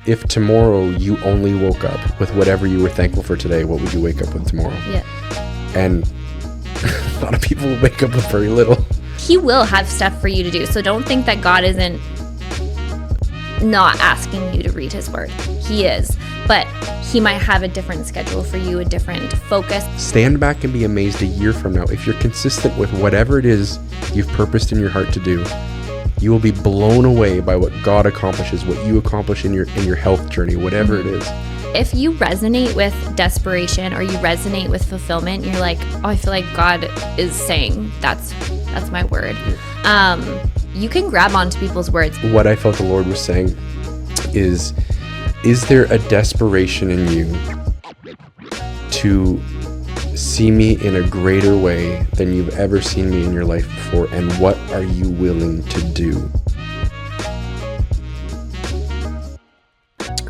if tomorrow you only woke up with whatever you were thankful for today, what would you wake up with tomorrow? Yeah. And a lot of people will wake up with very little. He will have stuff for you to do. So don't think that God isn't not asking you to read his word. He is. But he might have a different schedule for you, a different focus. Stand back and be amazed a year from now. If you're consistent with whatever it is you've purposed in your heart to do, you will be blown away by what God accomplishes, what you accomplish in your health journey, whatever it is. If you resonate with desperation or you resonate with fulfillment, you're like, oh, I feel like God is saying that's my word. You can grab onto people's words. What I felt the Lord was saying is there a desperation in you to see me in a greater way than you've ever seen me in your life before? And what are you willing to do?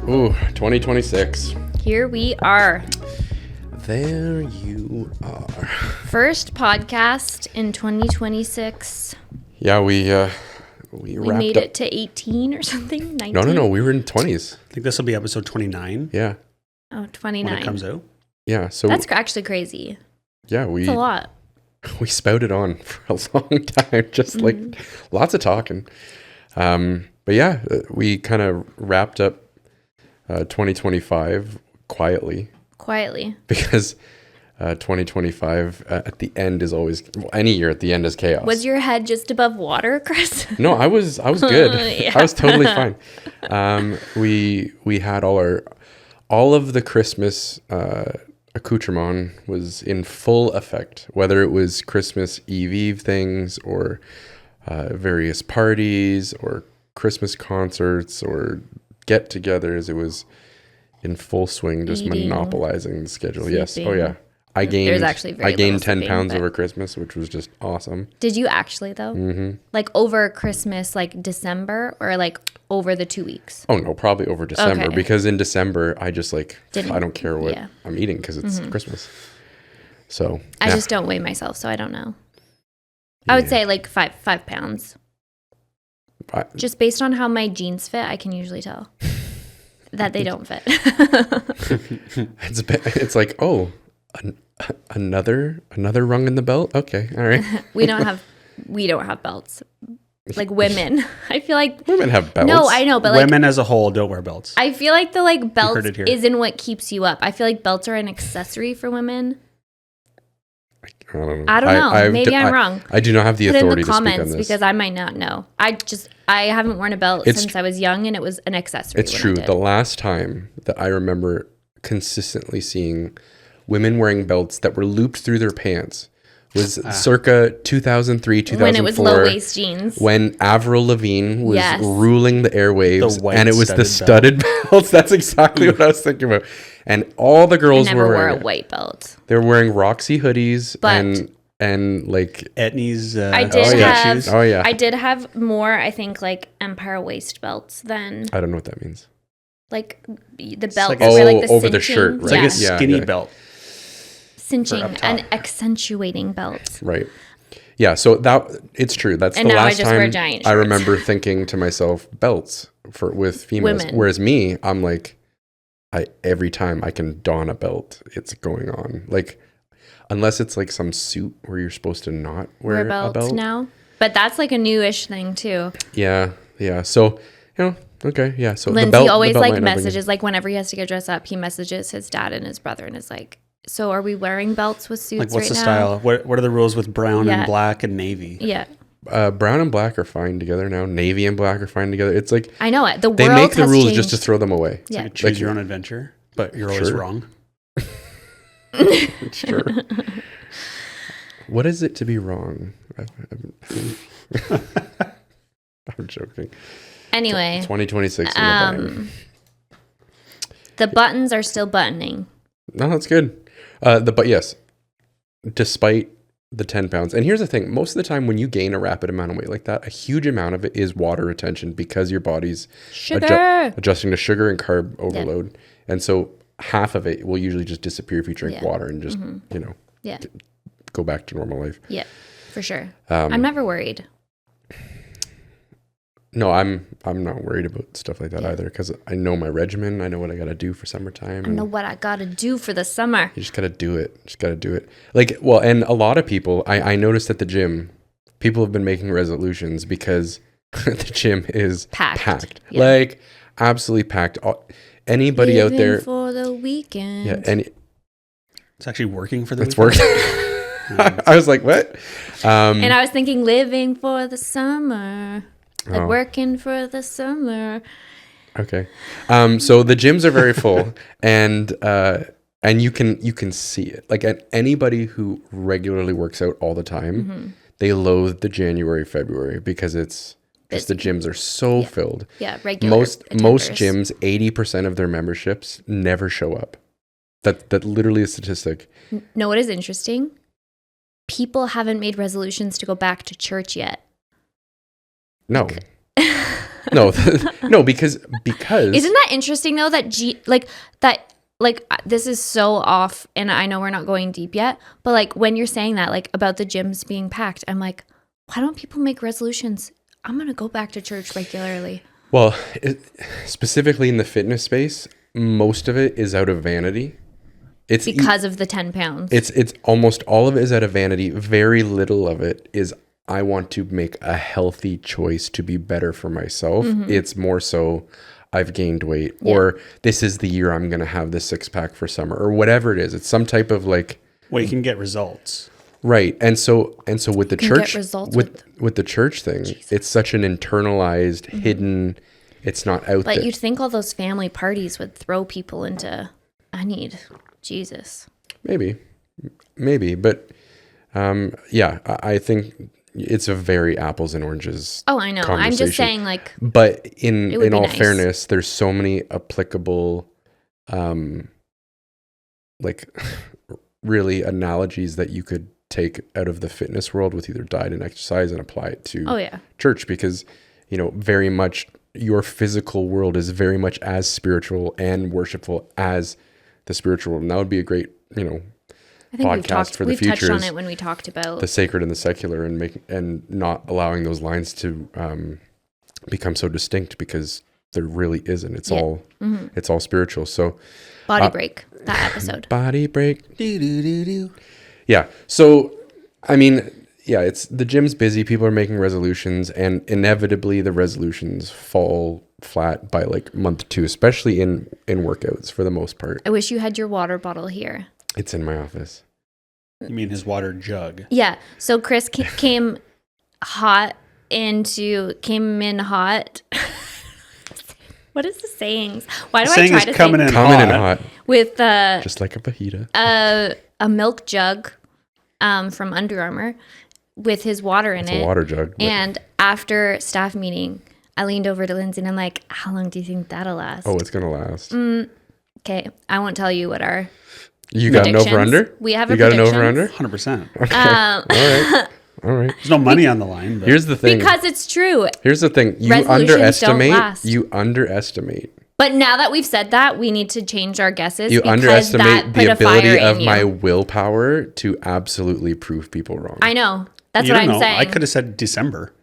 Ooh, 2026. Here we are. There you are. First podcast in 2026. Yeah, we wrapped made up. it to 18 or something? 19? No. We were in 20s. I think this will be episode 29. Yeah. Oh, 29. When it comes out. Yeah. So that's actually crazy. Yeah, That's a lot. We spouted on for a long time, just like lots of talking. But yeah, we kind of wrapped up 2025 quietly. Because 2025 at the end is always, well, any year at the end is chaos. Was your head just above water, Chris? No, I was good. Yeah. I was totally fine. We had all of the Christmas accoutrement was in full effect, whether it was Christmas Eve things or various parties or Christmas concerts or get-togethers. It was in full swing, just Eating, monopolizing the schedule. sleeping. Yes. Oh yeah. I gained 10 sleeping, pounds over Christmas, which was just awesome. Did you actually though? Mm-hmm. Like over Christmas, like December, or like over the 2 weeks? Oh no, probably over December. Okay. Because in December I just I don't care what yeah. I'm eating because it's Christmas. So I just don't weigh myself, so I don't know. I would say like 5 pounds. Just based on how my jeans fit, I can usually tell that they don't fit. It's like, oh, another rung in the belt. Okay, all right. we don't have belts. Like women, I feel like women have belts. No, I know, but women as a whole don't wear belts. I feel like the belt isn't what keeps you up. I feel like belts are an accessory for women. I don't know. Maybe I'm wrong. I do not have the authority to speak on this. Put in the comments because I might not know. I haven't worn a belt since I was young, and it was an accessory. It's true. The last time that I remember consistently seeing women wearing belts that were looped through their pants was circa 2003, 2004. When it was low-waist jeans. When Avril Lavigne was ruling the airwaves, and it was the studded belts. That's exactly what I was thinking about. And all the girls wore wearing a white belt. They were wearing Roxy hoodies and like Etnies. Shoes. Oh yeah. I did have more, I think, like Empire waist belts than. I don't know what that means. Like the belts like were like the over cinching. the shirt. Right? It's like a skinny belt. Cinching and accentuating belts. Right. Yeah, so it's true. That's the last time I remember thinking to myself, belts with females. Women. Whereas me, I'm like, every time I can don a belt, it's going on. Like, unless it's like some suit where you're supposed to not wear a belt now. But that's like a newish thing too. Yeah. So, okay, yeah. So Lindsay always like messages, like whenever he has to get dressed up, he messages his dad and his brother and is like, so are we wearing belts with suits right now? Like, what's the style? What are the rules with brown and black and navy? Yeah. Brown and black are fine together now. Navy and black are fine together. It's like I know it. They make the rules just to throw them away. Yeah. Like choose your own adventure, but you're always wrong. Sure. What is it to be wrong? I'm joking. Anyway, 2026. The buttons are still buttoning. No, that's good. But yes, despite the 10 pounds. And here's the thing. Most of the time when you gain a rapid amount of weight like that, a huge amount of it is water retention because your body's adjusting to sugar and carb overload. Yeah. And so half of it will usually just disappear if you drink water and just, go back to normal life. Yeah, for sure. I'm never worried. No, I'm not worried about stuff like that either, because I know my regimen. I know what I got to do for summertime. I know what I got to do for the summer. You just got to do it. Just got to do it. Like, well, and a lot of people, I noticed at the gym, people have been making resolutions because the gym is packed. Yeah. Like, absolutely packed. Anybody Living out there for the weekend. Yeah, It's actually working for the it's weekend. working. I was like, what? And I was thinking living for the summer. Like working for the summer. Okay. So the gyms are very full, and you can see it. Like, anybody who regularly works out all the time, they loathe the January, February, because it's just the gyms are so filled. Yeah, regular Most attenders. gyms, 80% of their memberships never show up. That literally is a statistic. Know what is interesting? People haven't made resolutions to go back to church yet. No. No, no, because Isn't that interesting though that this is so off, and I know we're not going deep yet, but like when you're saying that, like about the gyms being packed, I'm like, why don't people make resolutions? I'm going to go back to church regularly. Well, specifically in the fitness space, most of it is out of vanity. It's because of the 10 pounds. It's almost all of it is out of vanity. Very little of it is I want to make a healthy choice to be better for myself. It's more so I've gained weight, or this is the year I'm going to have this 6-pack for summer, or whatever it is. It's some type of like. Well, you can get results. Right. And so with the church, with the church thing, Jesus. It's such an internalized, hidden, it's not out there. But you'd think all those family parties would throw people into, I need Jesus. Maybe. But I think it's a very apples and oranges. Oh, I know. I'm just saying, like. But in all nice. fairness, there's so many applicable, like really analogies that you could take out of the fitness world with either diet and exercise and apply it to church, because, very much your physical world is very much as spiritual and worshipful as the spiritual world. And that would be a great, I think podcast for the future. We've touched on it when we talked about the sacred and the secular, and not allowing those lines to become so distinct, because there really isn't. It's all it's all spiritual. So Body Break, that episode. Body Break. Do. Yeah. So I mean, it's the gym's busy. People are making resolutions, and inevitably the resolutions fall flat by like month 2, especially in workouts for the most part. I wish you had your water bottle here. It's in my office. You mean his water jug? Yeah. So Chris came in hot. What is the sayings? Why do I try to coming say in hot with just like a fajita? A milk jug from Under Armour with his water in it. It's a water jug. And after staff meeting, I leaned over to Lindsay and I'm like, how long do you think that'll last? Oh, it's going to last. Okay. I won't tell you what our You got an over-under? We have you got an over-under? 100%. Okay. All right. There's no money on the line. But. Here's the thing. Because it's true. Here's the thing. You underestimate. But now that we've said that, we need to change our guesses. You underestimate the ability of you. my willpower to absolutely prove people wrong. I know. That's what I'm saying. I could have said December.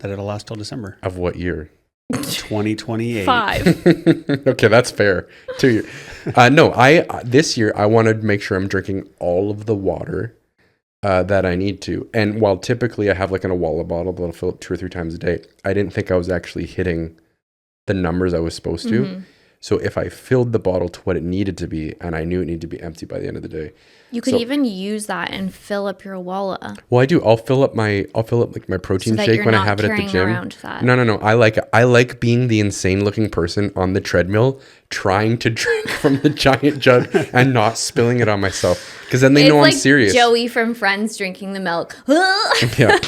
That it'll last till December. Of what year? 2028. 5. Okay, that's fair. 2 years. No, this year I want to make sure I'm drinking all of the water that I need to. And while typically I have like an Awala bottle that'll fill up 2 or 3 times a day, I didn't think I was actually hitting the numbers I was supposed to. Mm-hmm. So if I filled the bottle to what it needed to be, and I knew it needed to be empty by the end of the day. You could even use that and fill up your Awala. Well, I do. I'll fill up like my protein shake when I have it at the gym. No. I like being the insane looking person on the treadmill trying to drink from the giant jug and not spilling it on myself, because then they know I'm serious. Joey from Friends drinking the milk. Yeah,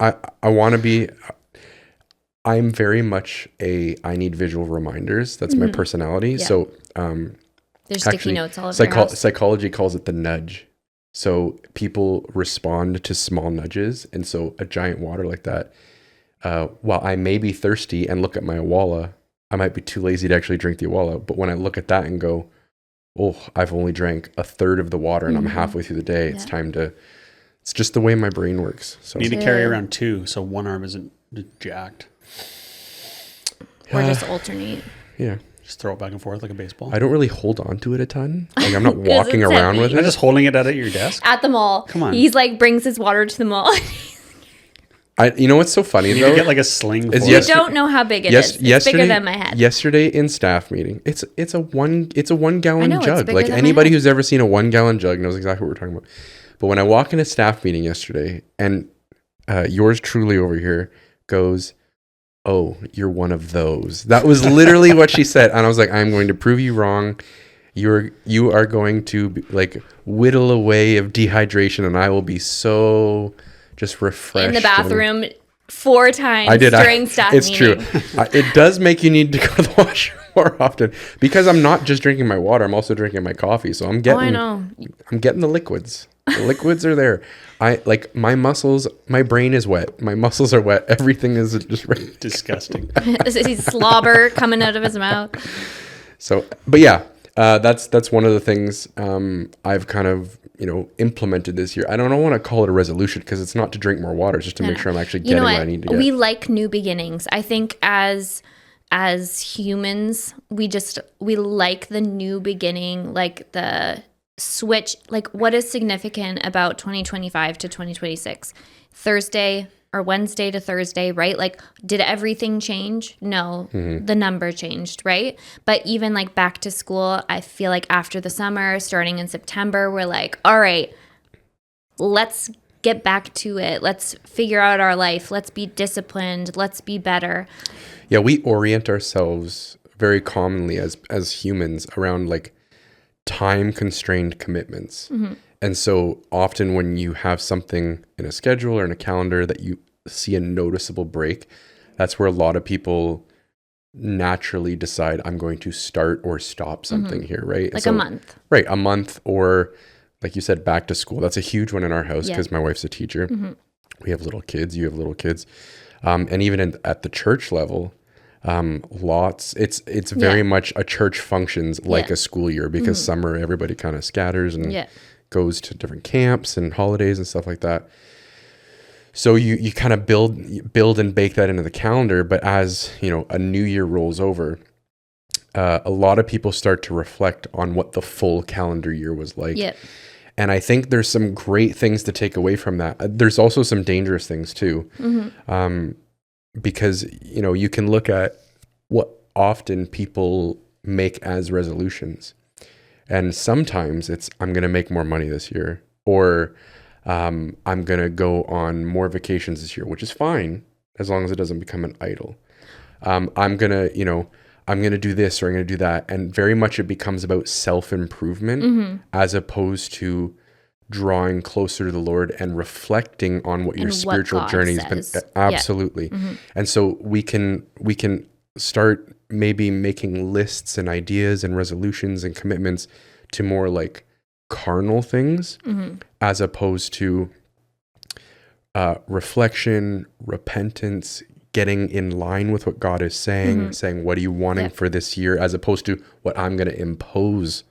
I want to be. I'm very much I need visual reminders. That's my personality. Yeah. So there's sticky notes all over your house. Psychology calls it the nudge. So people respond to small nudges. And so a giant water like that, while I may be thirsty and look at my Awala, I might be too lazy to actually drink the Awala. But when I look at that and go, oh, I've only drank a third of the water and I'm halfway through the day. It's time to, it's just the way my brain works. So you need to carry around 2 so one arm isn't Just jacked. Or just alternate. Yeah. Just throw it back and forth like a baseball. I don't really hold on to it a ton. Like I'm not 'Cause walking it's around heavy. with Am I it. just holding it at your desk? At the mall. Come on. He's like, brings his water to the mall. You know what's so funny You need though? to get like a sling for Is it. You don't know how big it is. It's bigger than my head. Yesterday in staff meeting, it's a 1 gallon I know, it's jug. bigger Like than my anybody head. who's ever seen a 1 gallon jug knows exactly what we're talking about. But when I walk in a staff meeting yesterday, and yours truly over here goes, "Oh, you're one of those." That was literally what she said, and I was like, "I'm going to prove you wrong. You are going to like whittle away of dehydration, and I will be so just refreshed." In the bathroom 4 times during staff it's meeting. true. It does make you need to go to the washroom more often because I'm not just drinking my water. I'm also drinking my coffee. So I'm getting. I know. I'm getting the liquids. The liquids are there. I like my muscles. My brain is wet. My muscles are wet. Everything is just Disgusting. He's slobber coming out of his mouth. So, but yeah, that's one of the things I've kind of implemented this year. I don't want to call it a resolution because it's not to drink more water. It's just to make sure I'm actually getting what I need to get. We like new beginnings. I think as humans, we like the new beginning, like the switch. Like what is significant about 2025 to 2026? Thursday or Wednesday to Thursday, right? Like, did everything change? No, the number changed, right? But even like back to school, I feel like after the summer, starting in September, we're like, all right, let's get back to it. Let's figure out our life. Let's be disciplined. Let's be better. Yeah, we orient ourselves very commonly as humans around like time constrained commitments. And so often when you have something in a schedule or in a calendar that you see a noticeable break, that's where a lot of people naturally decide I'm going to start or stop something here, right? Like a month. Right, a month, or like you said, back to school. That's a huge one in our house because my wife's a teacher. We have little kids, you have little kids. And even at the church level, it's very much a church functions like a school year because summer everybody kind of scatters and goes to different camps and holidays and stuff like that. So you kind of build and bake that into the calendar. But as a new year rolls over, a lot of people start to reflect on what the full calendar year was like. And I think there's some great things to take away from that. There's also some dangerous things too. Because you can look at what often people make as resolutions, and sometimes it's I'm going to make more money this year, or I'm going to go on more vacations this year, which is fine as long as it doesn't become an idol. I'm going to do this or I'm going to do that, and very much it becomes about self-improvement as opposed to drawing closer to the Lord and reflecting on what your spiritual journey has been. Absolutely. And so we can start maybe making lists and ideas and resolutions and commitments to more like carnal things as opposed to reflection, repentance, getting in line with what God is saying, saying, what are you wanting for this year, as opposed to what I'm going to impose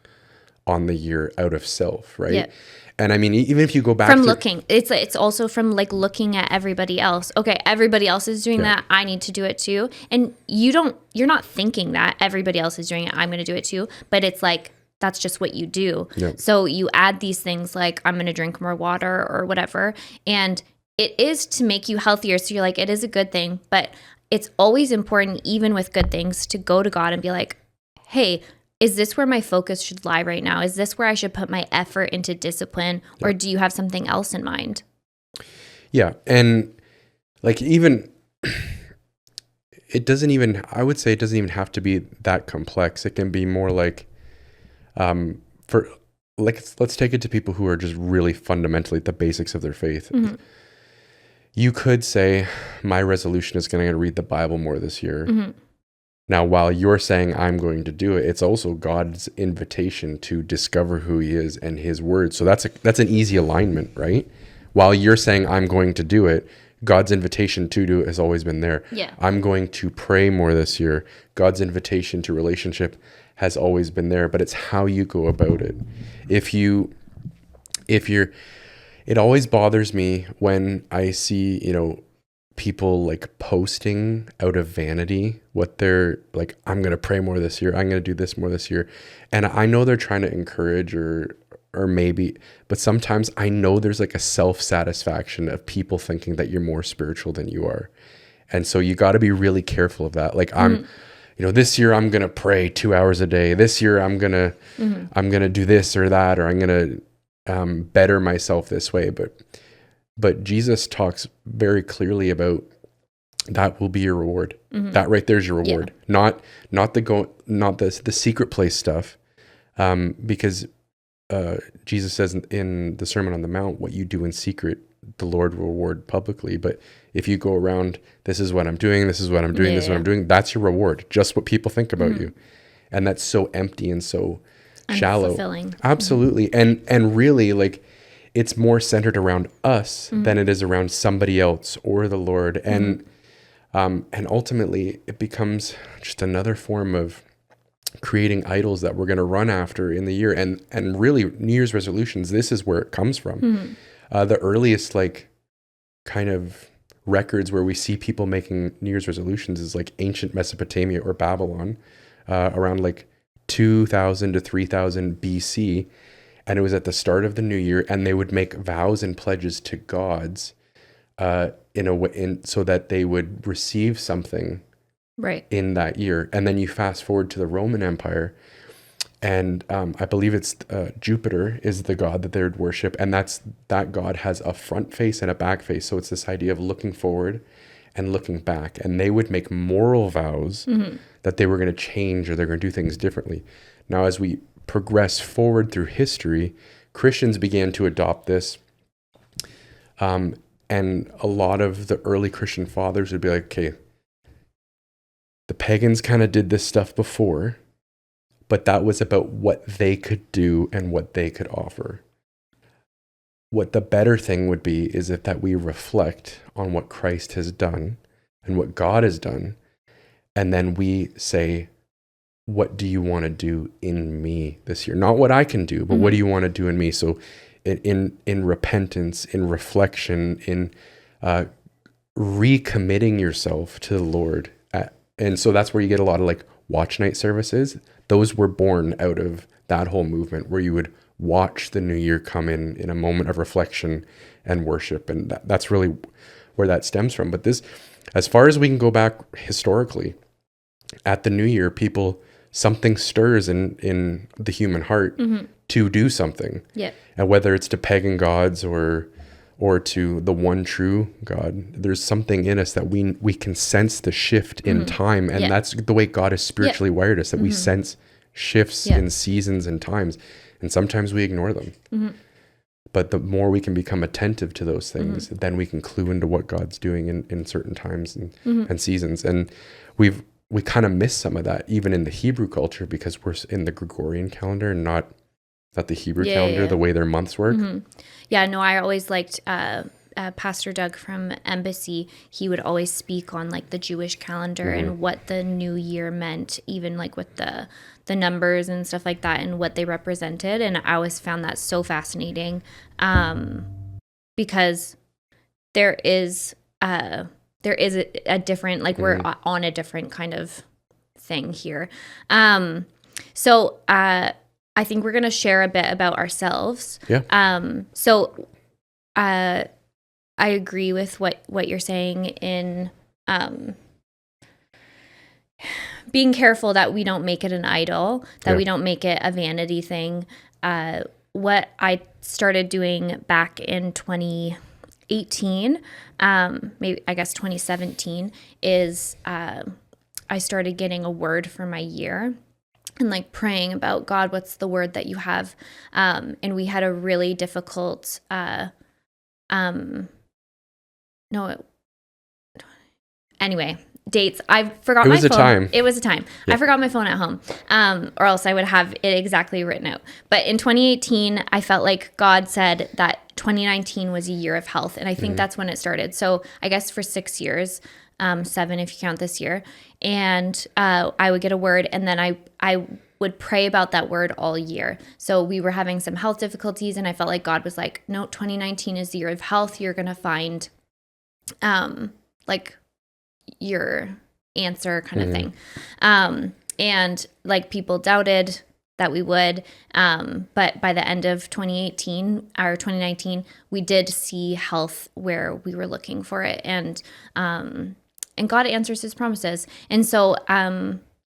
on the year out of self, right? And I mean, even if you go back from looking, it's also from like looking at everybody else. Okay, everybody else is doing that. I need to do it too. And you're not thinking that everybody else is doing it. I'm going to do it too. But it's like, that's just what you do. So you add these things like I'm going to drink more water or whatever. And it is to make you healthier. So you're like, it is a good thing. But it's always important, even with good things, to go to God and be like, hey, is this where my focus should lie right now? Is this where I should put my effort into discipline? Or do you have something else in mind? Yeah. And like even, I would say it doesn't even have to be that complex. It can be more like, let's take it to people who are just really fundamentally at the basics of their faith. You could say, my resolution is going to read the Bible more this year. Now, while you're saying I'm going to do it, it's also God's invitation to discover who he is and his word. So that's an easy alignment, right? While you're saying I'm going to do it, God's invitation to do it has always been there. I'm going to pray more this year. God's invitation to relationship has always been there, but it's how you go about it. It always bothers me when I see, people like posting out of vanity what they're like, I'm going to pray more this year. I'm going to do this more this year. And I know they're trying to encourage or maybe, but sometimes I know there's like a self-satisfaction of people thinking that you're more spiritual than you are. And so you got to be really careful of that. Like this year I'm going to pray 2 hours a day. This year I'm going to do this or that, or I'm going to better myself this way. But Jesus talks very clearly about that will be your reward. That right there's your reward. Yeah. Not the secret place stuff. Because Jesus says in the Sermon on the Mount, what you do in secret, the Lord will reward publicly. But if you go around, this is what I'm doing, this is what I'm doing, this is what I'm doing, that's your reward. Just what people think about you. And that's so empty and so shallow. Unfulfilling. Absolutely. And really, like, it's more centered around us than it is around somebody else or the Lord. And ultimately it becomes just another form of creating idols that we're going to run after in the year. And really New Year's resolutions, this is where it comes from. The earliest like kind of records where we see people making New Year's resolutions is like ancient Mesopotamia or Babylon, around like 2000 to 3000 BC. And it was at the start of the new year, and they would make vows and pledges to gods so that they would receive something right in that year. And then you fast forward to the Roman Empire, and I believe it's Jupiter is the god that they would worship, and that god has a front face and a back face. So it's this idea of looking forward and looking back. And they would make moral vows that they were going to change or they're going to do things differently. Now, as we progress forward through history, Christians began to adopt this. And a lot of the early Christian fathers would be like, okay, the pagans kind of did this stuff before, but that was about what they could do and what they could offer. What the better thing would be is that we reflect on what Christ has done and what God has done. And then we say, what do you want to do in me this year? Not what I can do, but what do you want to do in me? So in repentance, in reflection, in recommitting yourself to the Lord. And so that's where you get a lot of like watch night services. Those were born out of that whole movement where you would watch the new year come in a moment of reflection and worship. And that's really where that stems from. But this, as far as we can go back historically, at the new year, something stirs in the human heart to do something. Yeah. And whether it's to pagan gods or to the one true God, there's something in us that we can sense the shift in time. And that's the way God has spiritually wired us, that we sense shifts in seasons and times. And sometimes we ignore them. But the more we can become attentive to those things, then we can clue into what God's doing in certain times and seasons. And we kind of miss some of that even in the Hebrew culture because we're in the Gregorian calendar and not the Hebrew calendar, the way their months work. Yeah, no, I always liked Pastor Doug from Embassy. He would always speak on like the Jewish calendar and what the new year meant, even like with the numbers and stuff like that and what they represented. And I always found that so fascinating because there is a different, like we're on a different kind of thing here. So I think we're going to share a bit about ourselves. Yeah. So I agree with what you're saying in being careful that we don't make it an idol, that we don't make it a vanity thing. What I started doing back in 2018, maybe I guess 2017, is I started getting a word for my year and like praying about, God, what's the word that you have? And we had a really difficult, anyway, dates. I forgot my phone. It was a time. Yeah. I forgot my phone at home, or else I would have it exactly written out. But in 2018, I felt like God said that 2019 was a year of health. And I think that's when it started. So I guess for 6 years, 7 if you count this year. And I would get a word, and then I would pray about that word all year. So we were having some health difficulties, and I felt like God was like, no, 2019 is the year of health. You're going to find like your answer kind of thing. And like people doubted that we would. But by the end of 2018 or 2019, we did see health where we were looking for it. And God answers his promises. And so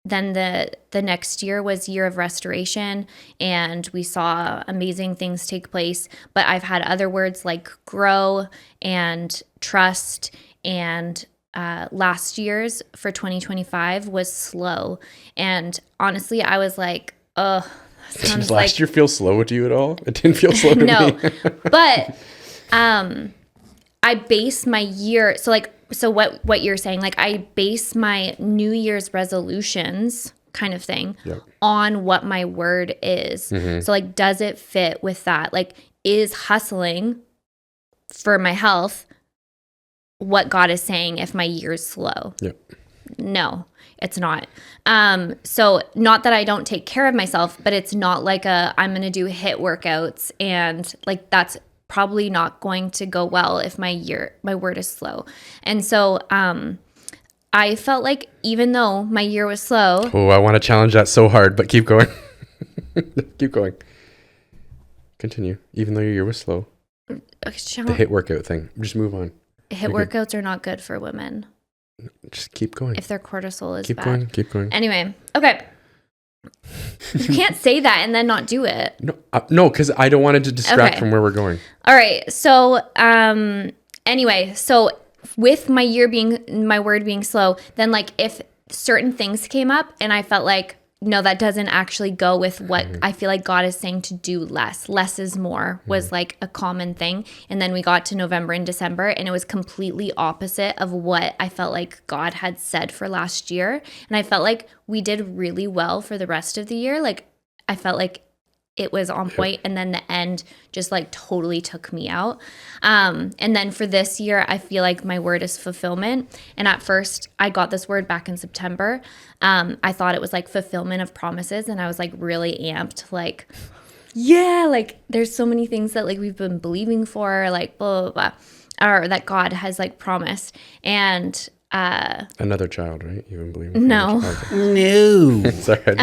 then the next year was year of restoration, and we saw amazing things take place. But I've had other words like grow and trust, and last year's for 2025 was slow. And honestly, I was like, oh, does last year feel slow to you at all? It didn't feel slow to no, me. but I base my year. So what you're saying, like I base my New Year's resolutions kind of thing on what my word is. So like, does it fit with that? Like, is hustling for my health what God is saying if my year's slow? No, it's not. So not that I don't take care of myself, but it's not like I'm going to do HIIT workouts, and like that's probably not going to go well if my word is slow. And so I felt like even though my year was slow. Oh, I want to challenge that so hard, but keep going. Keep going. Continue. Even though your year was slow. The HIIT workout thing. Just move on. HIIT workouts are not good for women. Just keep going. If their cortisol is bad. Keep going. Anyway, okay. You can't say that and then not do it. No, because I don't want it to distract from where we're going. All right. So, anyway, so with my word being slow, then like if certain things came up and I felt like, no, that doesn't actually go with what I feel like God is saying to do less. Less is more was like a common thing. And then we got to November and December, and it was completely opposite of what I felt like God had said for last year. And I felt like we did really well for the rest of the year. Like I felt like it was on point, and then the end just like totally took me out. And then for this year, I feel like my word is fulfillment. And at first I got this word back in September. I thought it was like fulfillment of promises, and I was like really amped, like, yeah, like there's so many things that like we've been believing for, like blah, blah, blah, or that God has like promised. And another child, right? You've been believing? No. No. Sorry.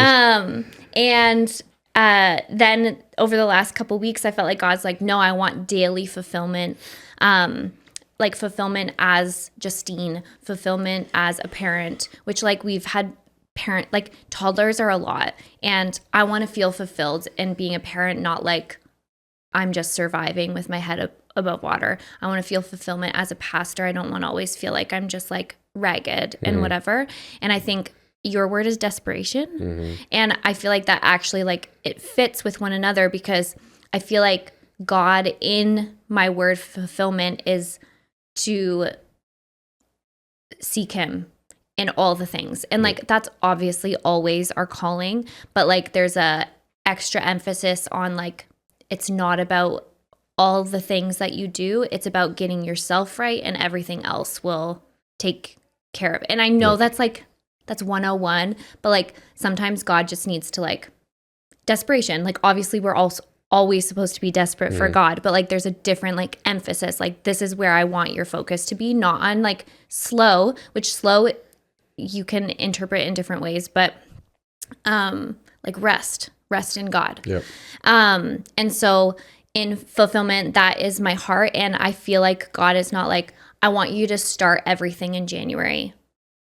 And then over the last couple weeks, I felt like God's like, no, I want daily fulfillment, like fulfillment as Justine, fulfillment as a parent, which like we've had like toddlers are a lot, and I want to feel fulfilled in being a parent, not like I'm just surviving with my head above water. I want to feel fulfillment as a pastor. I don't want to always feel like I'm just like ragged and whatever. And I think your word is desperation. And I feel like that actually like it fits with one another, because I feel like God in my word fulfillment is to seek him in all the things. And like, that's obviously always our calling, but like there's a extra emphasis on like, it's not about all the things that you do. It's about getting yourself right, and everything else will take care of it. And I know that's 101, but like sometimes God just needs to like desperation. Like obviously we're also always supposed to be desperate for God, but like there's a different like emphasis. Like this is where I want your focus to be, not on like slow, which slow you can interpret in different ways, but like rest in God. Yep. And so in fulfillment, that is my heart. And I feel like God is not like, I want you to start everything in January.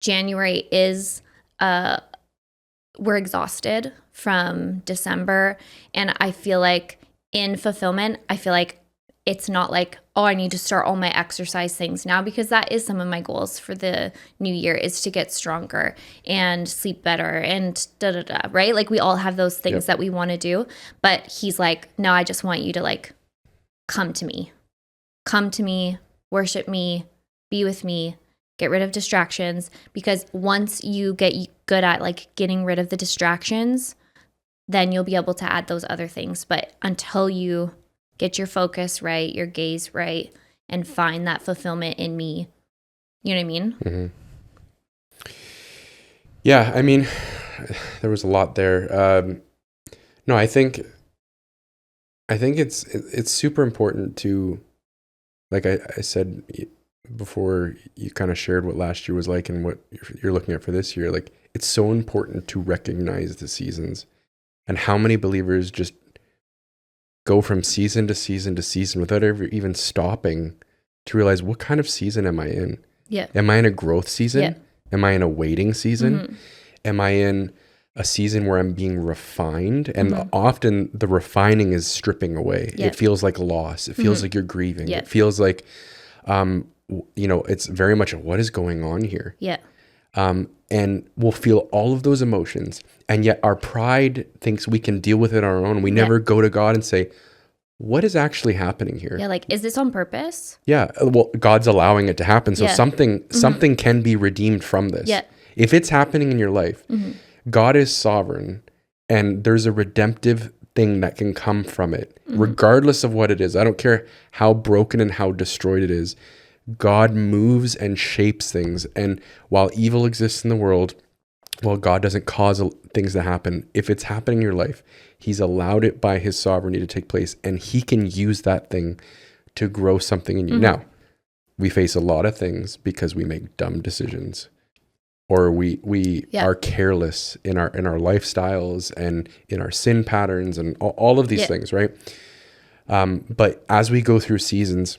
January is, we're exhausted from December. And I feel like in fulfillment, I feel like it's not like, oh, I need to start all my exercise things now, because that is some of my goals for the new year, is to get stronger and sleep better and right? Like we all have those things that we want to do, but he's like, no, I just want you to like, come to me, worship me, be with me, get rid of distractions. Because once you get good at like getting rid of the distractions, then you'll be able to add those other things. But until you get your focus right, your gaze right, and find that fulfillment in me. You know what I mean? Yeah, I mean, there was a lot there. No, I think it's super important to, like I said, before you kind of shared what last year was like and what you're looking at for this year, like it's so important to recognize the seasons, and how many believers just go from season to season to season without ever even stopping to realize, what kind of season am I in? Yeah. Am I in a growth season? Yeah. Am I in a waiting season? Am I in a season where I'm being refined? And often the refining is stripping away. Yeah. It feels like loss. It feels like you're grieving. Yeah. It feels like, it's very much what is going on here. Yeah. And we'll feel all of those emotions. And yet our pride thinks we can deal with it on our own. We never go to God and say, what is actually happening here? Yeah, like, is this on purpose? Yeah, well, God's allowing it to happen. So something can be redeemed from this. Yeah. If it's happening in your life, God is sovereign, and there's a redemptive thing that can come from it, regardless of what it is. I don't care how broken and how destroyed it is. God moves and shapes things. And while evil exists in the world, well, God doesn't cause things to happen. If it's happening in your life, he's allowed it by his sovereignty to take place, and he can use that thing to grow something in you. Now, we face a lot of things because we make dumb decisions, or we are careless in our lifestyles and in our sin patterns and all of these things, right? But as we go through seasons,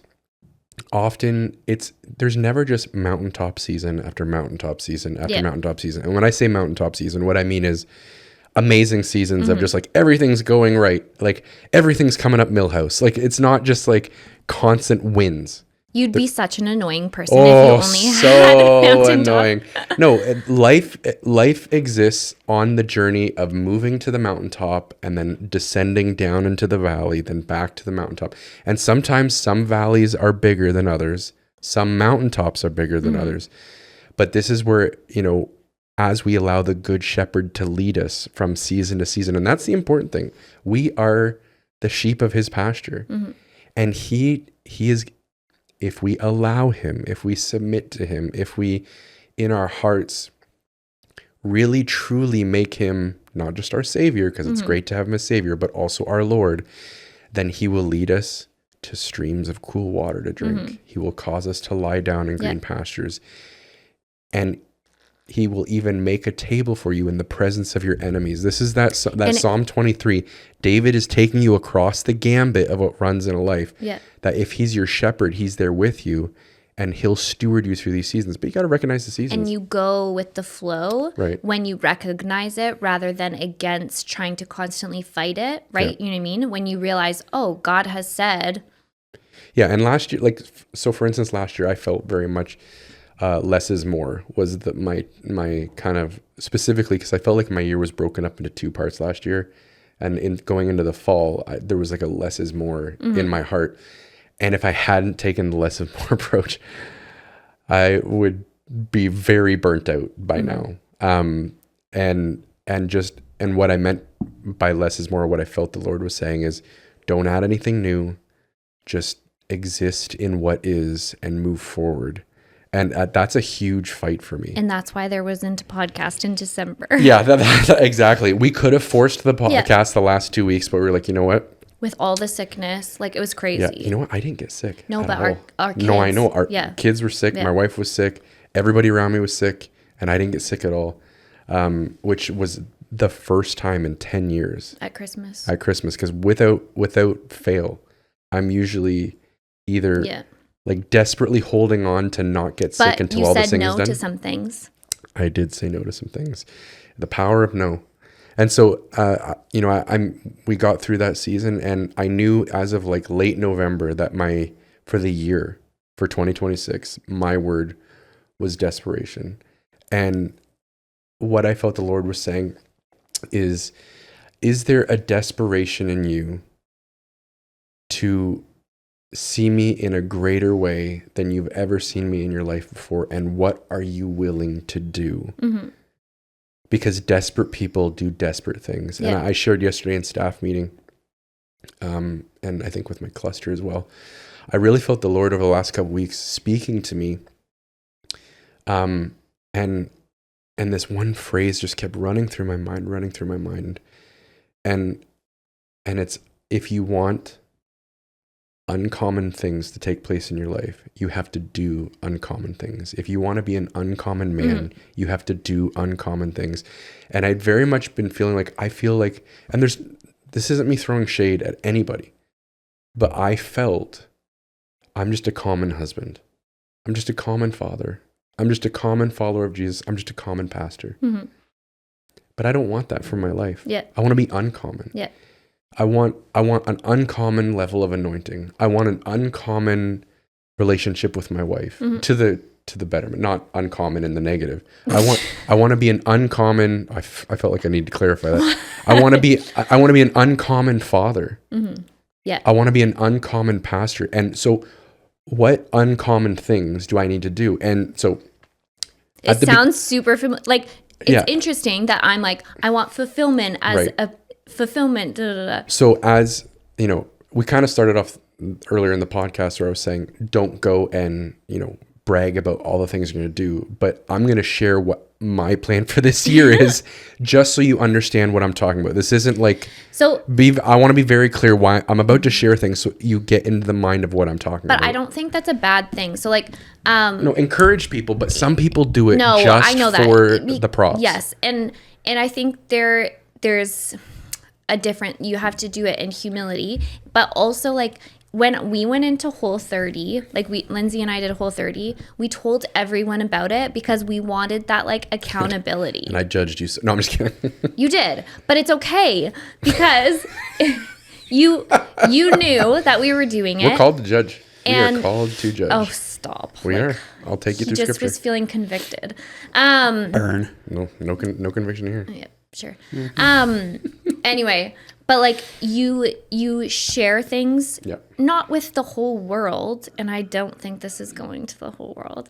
often there's never just mountaintop season after mountaintop season after mountaintop season. And when I say mountaintop season, what I mean is amazing seasons of just like everything's going right, like everything's coming up Millhouse. Like it's not just like constant wins. You'd be such an annoying person if you only had a mountaintop. Annoying. No, life exists on the journey of moving to the mountaintop and then descending down into the valley, then back to the mountaintop. And sometimes some valleys are bigger than others. Some mountaintops are bigger than others. But this is where, as we allow the good shepherd to lead us from season to season, and that's the important thing. We are the sheep of his pasture. And he is, if we allow him, if we submit to him, if we, in our hearts, really truly make him not just our Savior, because it's great to have him as Savior, but also our Lord, then he will lead us to streams of cool water to drink. He will cause us to lie down in green pastures. And he will even make a table for you in the presence of your enemies. This is that Psalm 23. David is taking you across the gambit of what runs in a life. Yeah. That if he's your shepherd, he's there with you, and he'll steward you through these seasons. But you got to recognize the seasons. And you go with the flow when you recognize it, rather than against trying to constantly fight it, right? Yeah. You know what I mean? When you realize, oh, God has said. Yeah, and last year, so for instance, last year I felt very much less is more was my kind of, specifically because I felt like my year was broken up into two parts last year, and in going into the fall there was like a less is more in my heart, and if I hadn't taken the less is more approach, I would be very burnt out by now. And what I meant by less is more, what I felt the Lord was saying is, don't add anything new, just exist in what is and move forward. And that's a huge fight for me. And that's why there wasn't a podcast in December. Yeah, exactly. We could have forced the podcast the last 2 weeks, but we were like, you know what? With all the sickness, it was crazy. Yeah, you know what? I didn't get sick. No, but our kids. No, I know. Our kids were sick. Yeah. My wife was sick. Everybody around me was sick. And I didn't get sick at all, which was the first time in 10 years. At Christmas. Because without fail, I'm usually either... Yeah. Desperately holding on to not get sick until all this thing is done. But you said no to some things. I did say no to some things. The power of no. And so, we got through that season, and I knew as of late November that for the year, for 2026, my word was desperation. And what I felt the Lord was saying is there a desperation in you to see me in a greater way than you've ever seen me in your life before? And what are you willing to do? Because desperate people do desperate things. Yeah. And I shared yesterday in staff meeting, and I think with my cluster as well, I really felt the Lord over the last couple of weeks speaking to me. And this one phrase just kept running through my mind. And it's, if you want uncommon things to take place in your life, you have to do uncommon things. If you want to be an uncommon man, you have to do uncommon things. And I'd very much been feeling like, I feel like, and this isn't me throwing shade at anybody, but I felt I'm just a common husband. I'm just a common father. I'm just a common follower of Jesus. I'm just a common pastor. But I don't want that for my life. Yeah. I want to be uncommon. Yeah. I want an uncommon level of anointing. I want an uncommon relationship with my wife to the betterment, not uncommon in the negative. I want to be an uncommon. I felt like I need to clarify that. I want to be an uncommon father. Yeah. I want to be an uncommon pastor. And so, what uncommon things do I need to do? And so, it sounds super familiar. Like, it's interesting that I'm like, I want fulfillment as a fulfillment. Da, da, da. So as, you know, we kind of started off earlier in the podcast where I was saying, don't go and, you know, brag about all the things you're going to do, but I'm going to share what my plan for this year is, just so you understand what I'm talking about. This isn't like, I want to be very clear why I'm about to share things so you get into the mind of what I'm talking about. But I don't think that's a bad thing. So like, no, encourage people, but some people do it I know that. for the props. Yes. And I think there's a different, you have to do it in humility, but also like, when we went into Whole30, like Lindsay and I did Whole30, we told everyone about it because we wanted that like accountability. And I judged you. No, I'm just kidding. You did, but it's okay because you knew that we were doing it. We're called to judge. And, we are called to judge. Oh, stop. We are. I'll take you through scripture. He just was feeling convicted. Burn. No conviction here. Yeah, sure. Anyway, but like you share things, not with the whole world, and I don't think this is going to the whole world.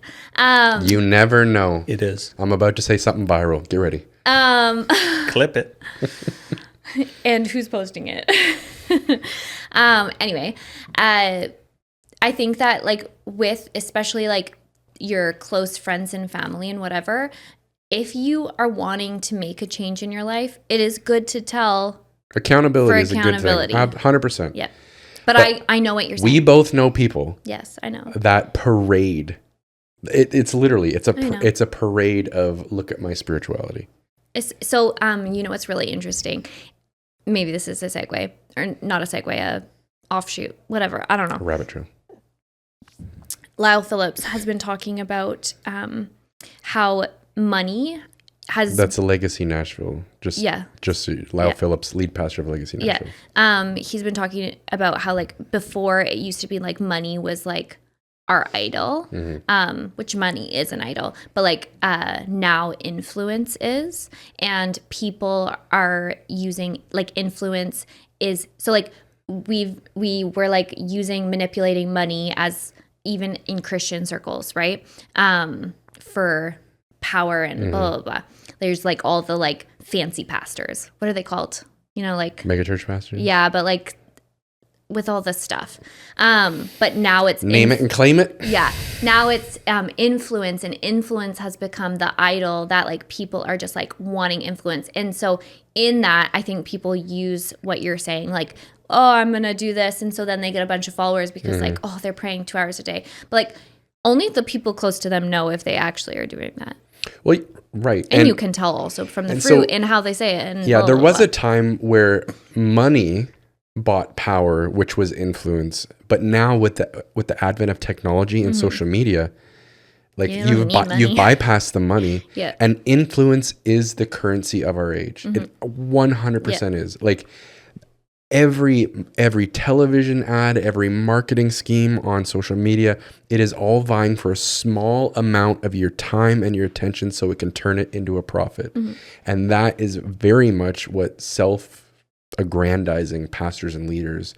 You never know. It is. I'm about to say something viral. Get ready. Clip it. And who's posting it? Anyway, I think that like with especially like your close friends and family and whatever, if you are wanting to make a change in your life, it is good to tell. Accountability is a good thing. 100%. Yeah. But I know what you're saying. We both know people. Yes, I know. That parade. It's literally, it's a parade of look at my spirituality. So, you know what's really interesting? Maybe this is a segue, or not a segue, a offshoot, whatever. I don't know. Rabbit trail. Lyle Phillips has been talking about how money has... That's a Legacy Nashville. Just Lyle Phillips, lead pastor of Legacy Nashville. Yeah. He's been talking about how like before it used to be like money was like our idol, which money is an idol, but like now influence is, and people are using like influence is, so like we were like manipulating money as even in Christian circles, right? For power and blah, blah, blah. There's like all the like fancy pastors. What are they called? You know, like megachurch pastors? Yeah, but like with all this stuff. But now it's name it and claim it. Yeah. Now it's influence, and influence has become the idol that like people are just like wanting influence. And so in that, I think people use what you're saying, like, oh, I'm going to do this. And so then they get a bunch of followers because like, oh, they're praying 2 hours a day. But like only the people close to them know if they actually are doing that. Well, right. And you can tell also from the fruit and how they say it. And yeah, there was a time where money bought power, which was influence. But now with the advent of technology and social media, like you've bypassed the money. Yeah. And influence is the currency of our age. It 100% is. Like every television ad, every marketing scheme on social media, it is all vying for a small amount of your time and your attention so it can turn it into a profit. And that is very much what self-aggrandizing pastors and leaders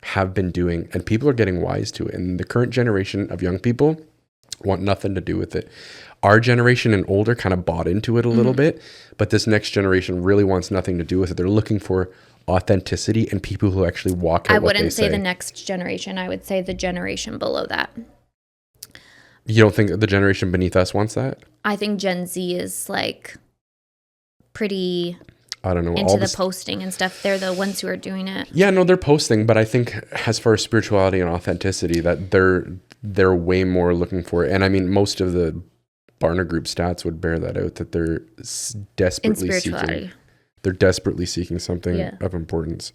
have been doing, and people are getting wise to it. And the current generation of young people want nothing to do with it. Our generation and older kind of bought into it a little bit, but this next generation really wants nothing to do with it. They're looking for authenticity and people who actually walk out what they say. I wouldn't say the next generation. I would say the generation below that. You don't think the generation beneath us wants that? I think Gen Z is like pretty... I don't know, into the posting and stuff. They're the ones who are doing it. Yeah, no, they're posting, but I think as far as spirituality and authenticity, that they're way more looking for it. And I mean, most of the Barna Group stats would bear that out, that they're desperately seeking. They're desperately seeking something of importance.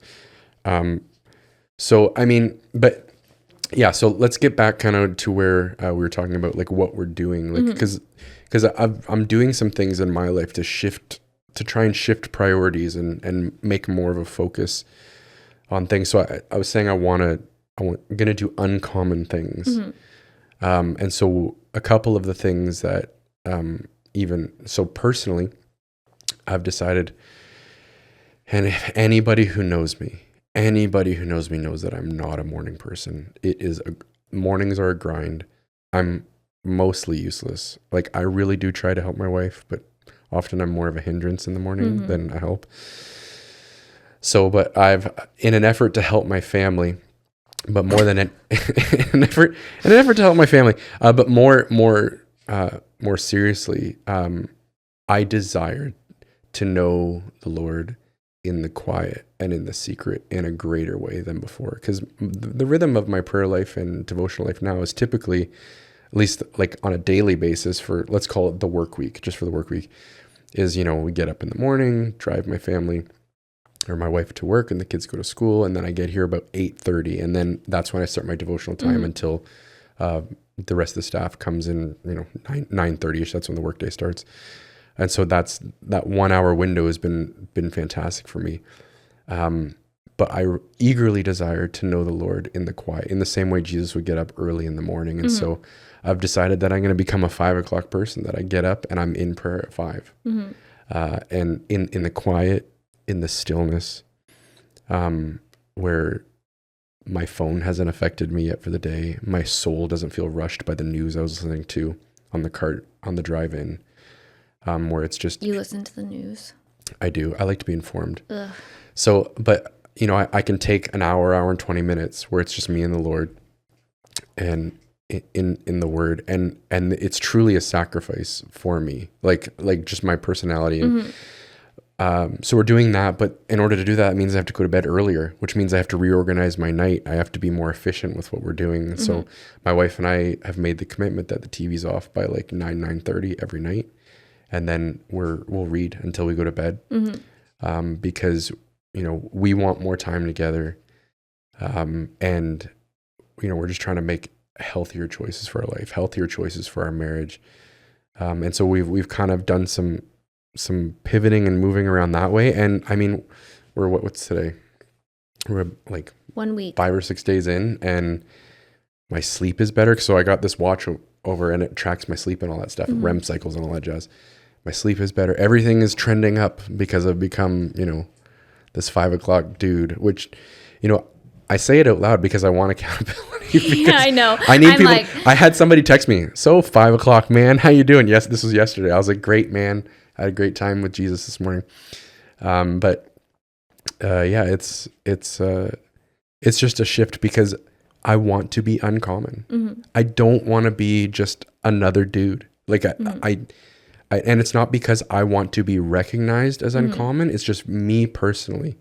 So I mean, but yeah. So let's get back kind of to where we were talking about like what we're doing, like because I'm doing some things in my life to try and shift priorities and make more of a focus on things. So I was saying I'm gonna do uncommon things, and so a couple of the things that even so personally, I've decided. And if anybody who knows me knows that I'm not a morning person. Mornings are a grind. I'm mostly useless. Like I really do try to help my wife, but often I'm more of a hindrance in the morning than a help. So, but in an effort to help my family, but more than an effort to help my family, but more seriously, I desired to know the Lord in the quiet and in the secret in a greater way than before. Because the rhythm of my prayer life and devotional life now is typically, at least like on a daily basis for, let's call it the work week, just for the work week, is, we get up in the morning, drive my family or my wife to work, and the kids go to school, and then I get here about 8:30, and then that's when I start my devotional time until the rest of the staff comes in, 9:30ish. That's when the workday starts. And so that 1 hour window has been fantastic for me. But I eagerly desire to know the Lord in the quiet, in the same way Jesus would get up early in the morning. And so I've decided that I'm going to become a 5 o'clock person, that I get up and I'm in prayer at 5. And in the quiet, in the stillness, where my phone hasn't affected me yet for the day. My soul doesn't feel rushed by the news I was listening to on the drive in. Where it's just... You listen to the news? I do. I like to be informed. Ugh. So, but, I can take an hour and 20 minutes where it's just me and the Lord and in the Word. And it's truly a sacrifice for me, like just my personality. And so we're doing that. But in order to do that, it means I have to go to bed earlier, which means I have to reorganize my night. I have to be more efficient with what we're doing. And so my wife and I have made the commitment that the TV's off by like 9:30 every night. And then we'll read until we go to bed, because, we want more time together. And, we're just trying to make healthier choices for our life, healthier choices for our marriage. And so we've kind of done some pivoting and moving around that way. And I mean, what's today? We're like 1 week, 5 or 6 days in, and my sleep is better. So I got this watch over and it tracks my sleep and all that stuff, REM cycles and all that jazz. My sleep is better. Everything is trending up because I've become, this 5 o'clock dude, which, I say it out loud because I want accountability. Yeah, I know. I need people. I had somebody text me, so 5 o'clock, man, how you doing? Yes, this was yesterday. I was like, great, man. I had a great time with Jesus this morning. But yeah, it's just a shift because I want to be uncommon. I don't want to be just another dude. Like I and it's not because I want to be recognized as uncommon. It's just me personally.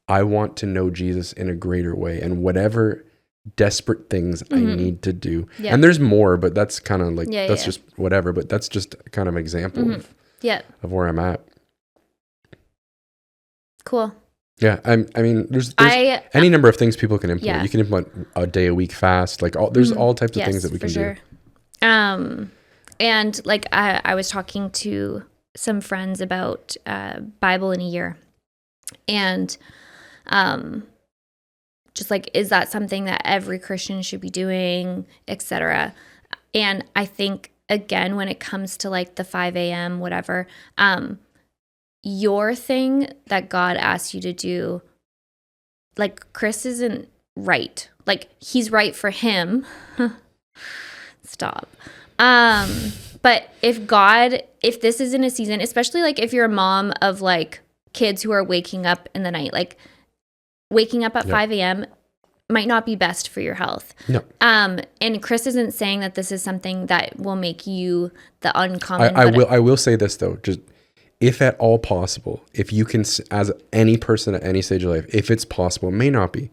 I want to know Jesus in a greater way, and whatever desperate things I need to do. Yeah. And there's more, but that's kind of like, just whatever, but that's just kind of an example of where I'm at. Cool. Yeah. I mean, there's any number of things people can implement. Yeah. You can implement a day a week fast, like there's all types of things that we can do. And like I was talking to some friends about Bible in a year, and just like, is that something that every Christian should be doing, etc. And I think, again, when it comes to like the 5 a.m., whatever, your thing that God asks you to do, like Chris isn't right. Like he's right for him. Stop. But if this isn't a season, especially like if you're a mom of like kids who are waking up in the night, like waking up at 5 a.m. might not be best for your health. No. And Chris isn't saying that this is something that will make you the uncommon. I will say this though, just if at all possible, if you can, as any person at any stage of life, if it's possible, it may not be,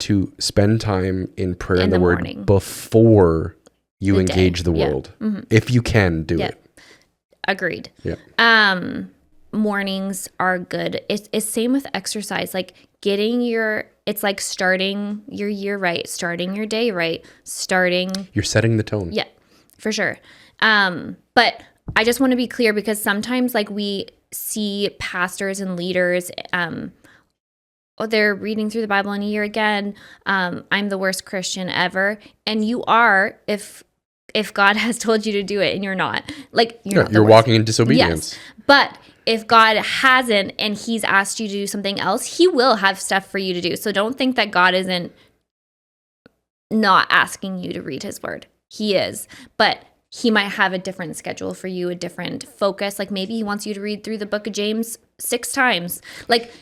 to spend time in prayer and the word morning. before you The engage day. the world. If you can do it. Agreed. Yeah. Mornings are good. It's same with exercise. Like it's like starting your year right, starting your day right, You're setting the tone. Yeah, for sure. But I just want to be clear, because sometimes like we see pastors and leaders, they're reading through the Bible in a year again. I'm the worst Christian ever. And you are, if God has told you to do it and you're not. Like, you're walking in disobedience. Yes. But if God hasn't and he's asked you to do something else, he will have stuff for you to do. So don't think that God isn't not asking you to read his word. He is. But he might have a different schedule for you, a different focus. Like maybe he wants you to read through the book of James 6 times. Like,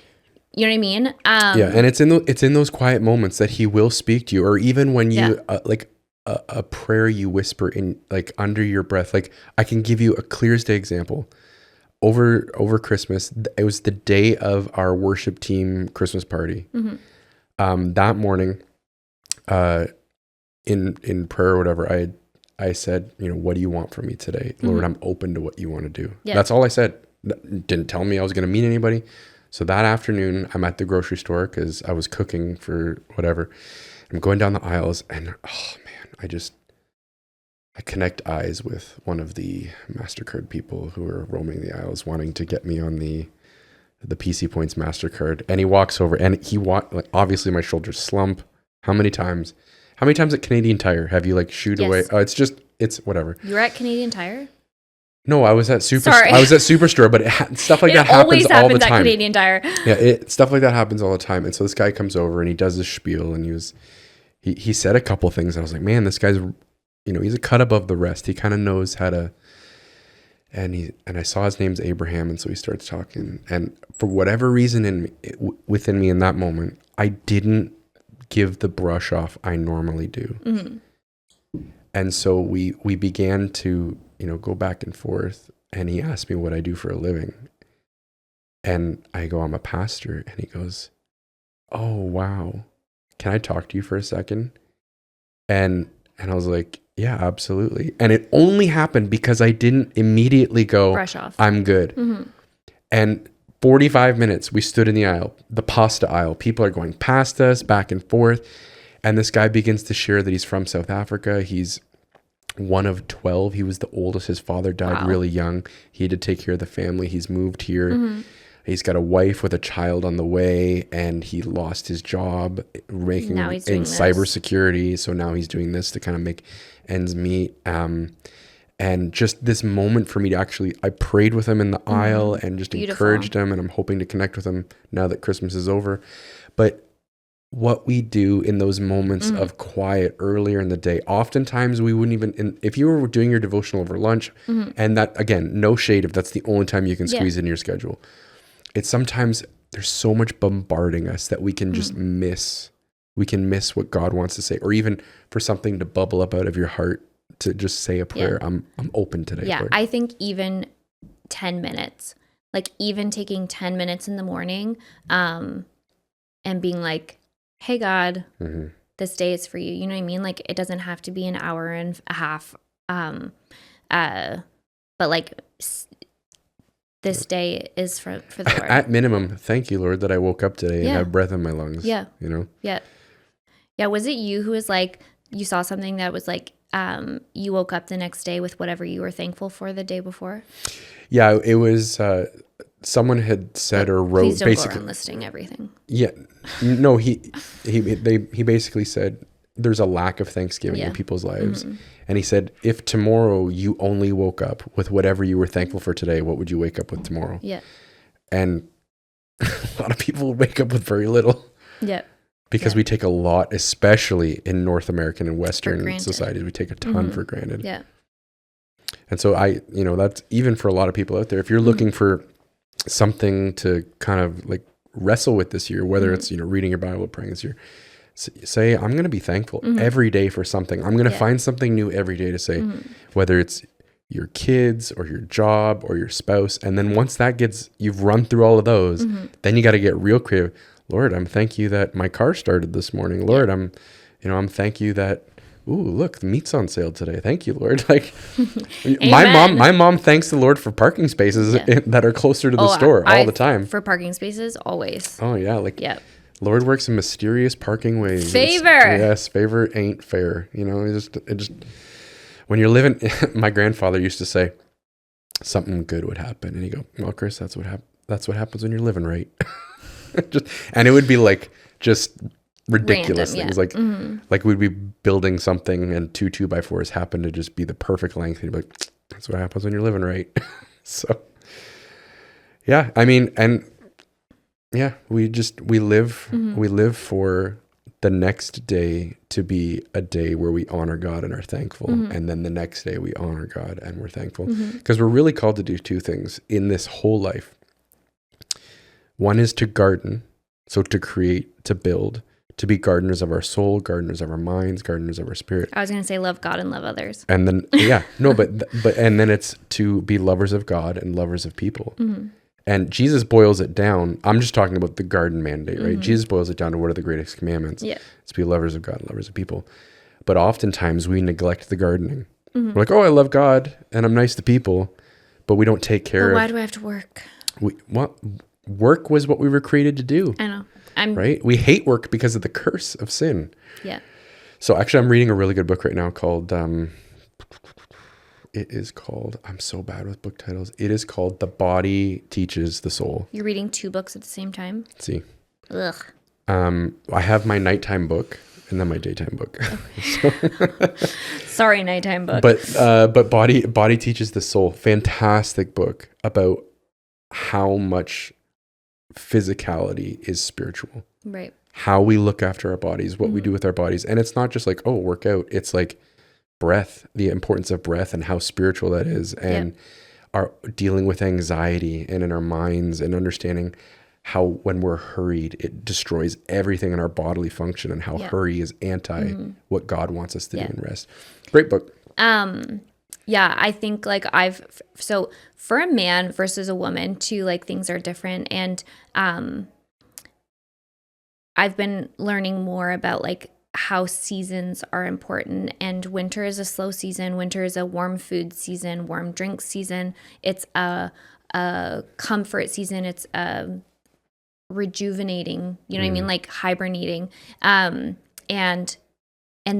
you know what I mean? Yeah, and it's in those quiet moments that he will speak to you, or even when you a prayer you whisper in, like under your breath. Like I can give you a clear as day example. Over Christmas, it was the day of our worship team Christmas party. That morning, in prayer or whatever, I said, what do you want from me today? Lord, I'm open to what you want to do. Yeah. That's all I said. Didn't tell me I was going to meet anybody. So that afternoon, I'm at the grocery store because I was cooking for whatever. I'm going down the aisles and, oh man, I connect eyes with one of the MasterCard people who are roaming the aisles wanting to get me on the PC Points MasterCard. And he walks over and like obviously my shoulders slump. How many times at Canadian Tire have you like shooed away? Oh, it's whatever. You were at Canadian Tire? No, I was at Superstore, but stuff like that happens all the time. At Canadian Tire. Yeah, stuff like that happens all the time. And so this guy comes over and he does this spiel, and he said a couple things. And I was like, man, this guy's, he's a cut above the rest. He kind of knows how to. And I saw his name's Abraham, and so he starts talking. And for whatever reason within me in that moment, I didn't give the brush off I normally do. Mm-hmm. And so we began to go back and forth, and he asked me what I do for a living. And I go, I'm a pastor. And he goes, oh, wow. Can I talk to you for a second? And I was like, yeah, absolutely. And it only happened because I didn't immediately go, brush off. I'm good. Mm-hmm. And 45 minutes, we stood in the aisle, the pasta aisle. People are going past us, back and forth. And this guy begins to share that he's from South Africa. He's one of 12. He was the oldest. His father died really young. He had to take care of the family. He's moved here. Mm-hmm. He's got a wife with a child on the way, and he lost his job working in cybersecurity. So now he's doing this to kind of make ends meet. And just this moment for me to I prayed with him in the aisle and just encouraged him, and I'm hoping to connect with him now that Christmas is over. But what we do in those moments of quiet earlier in the day, oftentimes we wouldn't even, if you were doing your devotional over lunch, and that, again, no shade if that's the only time you can squeeze in your schedule. It's sometimes there's so much bombarding us that we can just miss. We can miss what God wants to say, or even for something to bubble up out of your heart to just say a prayer. I'm open today. Yeah, Lord. I think even 10 minutes, like even taking 10 minutes in the morning, and being like, hey God, this day is for you. You know what I mean? Like it doesn't have to be an hour and a half. But like this day is for the Lord. At minimum, thank you, Lord, that I woke up today and have breath in my lungs. Yeah. Yeah. Yeah. Was it you who was like, you saw something that was like, you woke up the next day with whatever you were thankful for the day before? Yeah, it was, someone had said or wrote, please don't go around listing everything. Yeah, no, he basically said there's a lack of Thanksgiving in people's lives, and he said if tomorrow you only woke up with whatever you were thankful for today, what would you wake up with tomorrow? Yeah, and a lot of people would wake up with very little. Yeah, because we take a lot, especially in North American and Western societies, we take a ton for granted. Yeah, and so that's even for a lot of people out there. If you're looking for something to kind of like wrestle with this year, whether it's reading your Bible or praying this year, say I'm going to be thankful every day for something. I'm going to find something new every day to say, whether it's your kids or your job or your spouse. And then once you've run through all of those, then you got to get real creative. Lord, I'm thank you that my car started this morning. Lord, I'm thank you that, ooh, look, the meat's on sale today. Thank you, Lord. Like my mom thanks the Lord for parking spaces that are closer to the store all the time. For parking spaces, always. Oh yeah. Like, Lord works in mysterious parking ways. Favor. Favor ain't fair. It just, when you're living, my grandfather used to say something good would happen. And he'd go, well, Chris, that's what happens when you're living right. And it would be like just ridiculous things. Like we'd be building something and 2 2x4s happen to just be the perfect length. And you'd be like, that's what happens when you're living right. So yeah, I mean, and yeah, we live for the next day to be a day where we honor God and are thankful. And then the next day we honor God and we're thankful, because we're really called to do 2 things in this whole life. One is to garden. So to create, to build, to be gardeners of our soul, gardeners of our minds, gardeners of our spirit. I was going to say love God and love others. And then, and then it's to be lovers of God and lovers of people. And Jesus boils it down. I'm just talking about the garden mandate, right? Jesus boils it down to what are the greatest commandments? Yeah. It's to be lovers of God and lovers of people. But oftentimes we neglect the gardening. We're like, oh, I love God and I'm nice to people, but we don't take care of. Why do I have to work? Work was what we were created to do. I know. Right? We hate work because of the curse of sin. Yeah. So actually, I'm reading a really good book right now called, I'm so bad with book titles. It is called The Body Teaches the Soul. You're reading 2 books at the same time? Let's see. Ugh. I have my nighttime book and then my daytime book. Okay. Sorry, nighttime book. But Body Teaches the Soul. Fantastic book about how much physicality is spiritual. Right. How we look after our bodies, what we do with our bodies. And it's not just like, oh, work out. It's like breath, the importance of breath and how spiritual that is. And our dealing with anxiety and in our minds and understanding how when we're hurried, it destroys everything in our bodily function, and how hurry is anti what God wants us to do in rest. Great book. Yeah, I think like so for a man versus a woman too, like things are different. And I've been learning more about like how seasons are important, and winter is a slow season. Winter is a warm food season, warm drink season. It's a comfort season. It's rejuvenating, you know what I mean? Like hibernating. And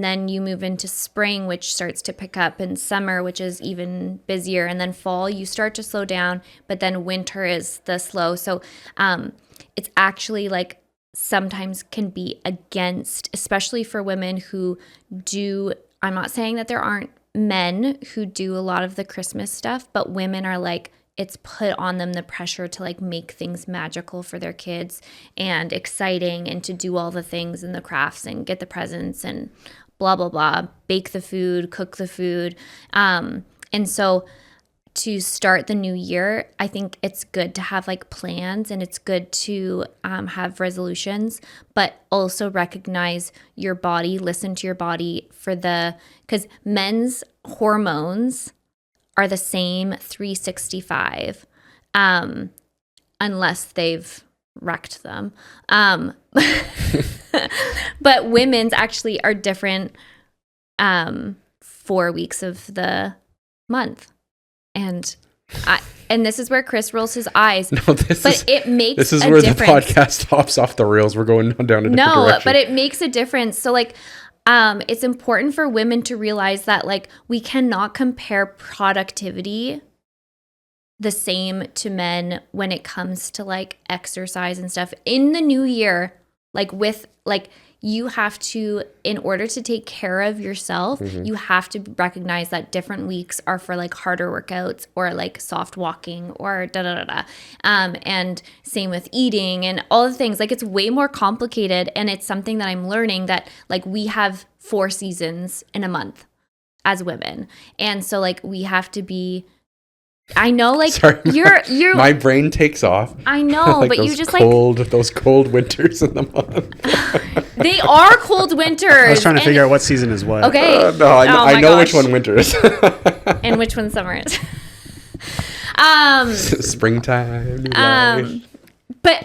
then you move into spring, which starts to pick up, and summer, which is even busier. And then fall, you start to slow down, but then winter is the slow. So it's actually like sometimes can be against, especially for women who do, I'm not saying that there aren't men who do a lot of the Christmas stuff, but women are like, it's put on them the pressure to like make things magical for their kids and exciting, and to do all the things and the crafts and get the presents and blah, blah, blah, bake the food, cook the food. And so to start the new year, I think it's good to have like plans, and it's good to have resolutions, but also recognize your body, listen to your body because men's hormones are the same 365, unless they've wrecked them. But women's actually are different 4 weeks of the month. And this is where Chris rolls his eyes. No, this is where the podcast hops off the rails. We're going down a different direction. But it makes a difference. So like, it's important for women to realize that like we cannot compare productivity the same to men when it comes to like exercise and stuff. In the new year, like with like you have to, in order to take care of yourself, you have to recognize that different weeks are for like harder workouts or like soft walking or da-da-da-da. And same with eating and all the things. Like it's way more complicated, and it's something that I'm learning that like we have 4 seasons in a month as women. And so like we have to be I know, like Sorry, you're my brain takes off. I know, Like but you those just those cold winters in the month. they are cold winters. I was trying to figure out what season is what. Okay. No, I know which gosh. one winter is. And which one summer is. Springtime. New life. But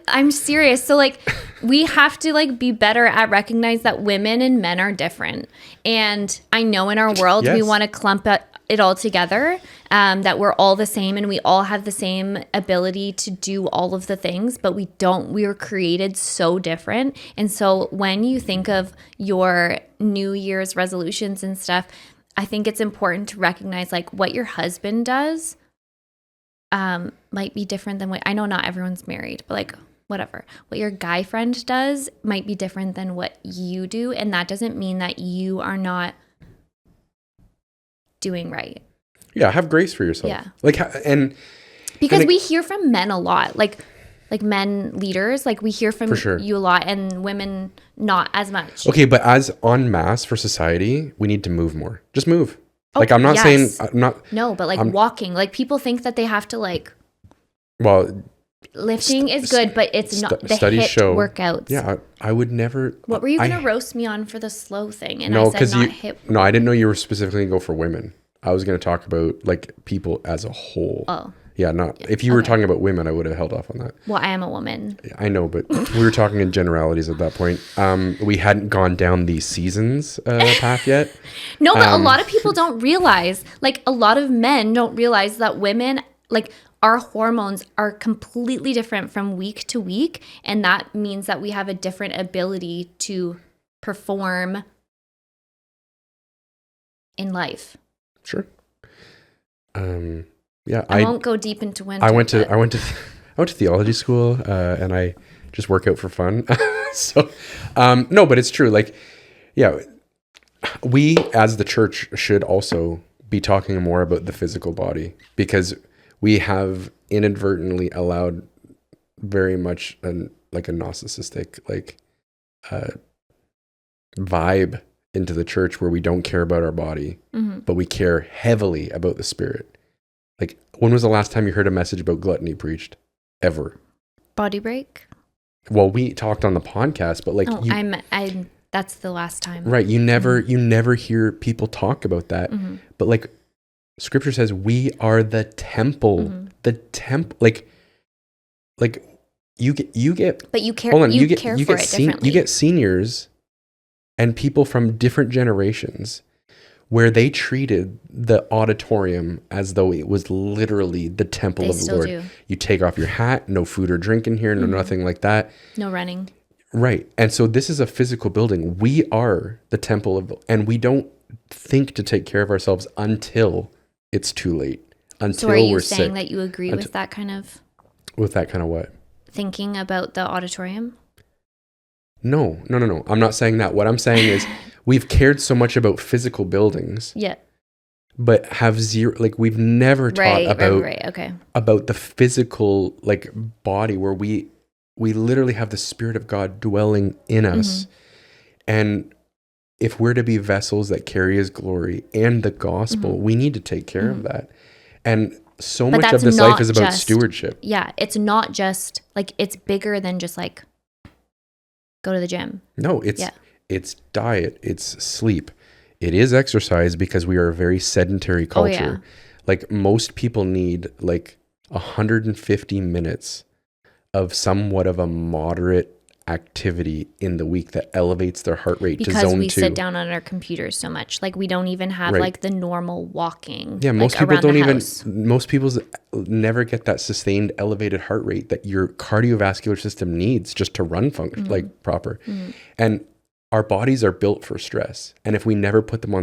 I'm serious. So like we have to like be better at recognize that women and men are different. And I know in our world we Yes. want to clump it all together, that we're all the same and we all have the same ability to do all of the things, but we don't. We were created so different. And so when you think of your New Year's resolutions and stuff, I think it's important to recognize like what your husband does might be different than what, I know not everyone's married, but like whatever, what your guy friend does might be different than what you do. And that doesn't mean that you are not doing right. Yeah, have grace for yourself. Yeah. Like, and Because we hear from men a lot, like men leaders, like we hear from For sure. you a lot, and women not as much. okay, but as en masse for society, we need to move more. Just move. Oh, Like, I'm not saying, yes. I'm not, No, but like walking, like people think that they have to like well, lifting is good, but it's not the studies HIIT show workouts. yeah, I would never. What were you I- gonna roast me on for the slow thing? And No, I said because not HIIT. no, I didn't know you were specifically gonna go for women. I was going to talk about like people as a whole. Oh. Yeah, not if you were talking about women, I would have held off on that. Well, I am a woman. I know, but we were talking in generalities at that point. We hadn't gone down the seasons path yet. No, but a lot of people don't realize, like a lot of men don't realize that women, like our hormones are completely different from week to week. And that means that we have a different ability to perform in life. Sure. Yeah, I won't go deep into winter. I went to theology school, and I just work out for fun. So, no, but it's true. Like, yeah, we as the church should also be talking more about the physical body, because we have inadvertently allowed very much like a narcissistic vibe into the church, where we don't care about our body, but we care heavily about the spirit. Like, when was the last time you heard a message about gluttony preached? Ever? Body break? Well, we talked on the podcast, but like, I'm that's the last time. right. You never hear people talk about that. But like, scripture says we are the temple, the temple, like you get, But you care, hold on, you care for it differently. you get seniors and people from different generations where they treated the auditorium as though it was literally the temple of the Lord. do. You take off your hat, no food or drink in here, no nothing like that. No running. Right. And so this is a physical building. We are the temple of, and we don't think to take care of ourselves until it's too late. Until So are you we're saying sick. that you agree with that kind of With that kind of what? thinking about the auditorium? No. I'm not saying that. What I'm saying is we've cared so much about physical buildings, Yeah. but have zero, like we've never taught about, Right. Okay. about the physical like body, where we literally have the Spirit of God dwelling in us. And if we're to be vessels that carry his glory and the gospel, we need to take care of that. And so But much of that's this life not is about just- stewardship. Yeah. It's not just like, it's bigger than just like go to the gym. No, it's diet, it's sleep. It is exercise, because we are a very sedentary culture. Like, most people need like 150 minutes of somewhat of a moderate activity in the week that elevates their heart rate to Because zone we 2. sit down on our computers so much. Like we don't even have Right. like the normal walking. Yeah, most like, people around the don't even, house. most people never get that sustained elevated heart rate that your cardiovascular system needs just to run function like proper. And our bodies are built for stress. And if we never put them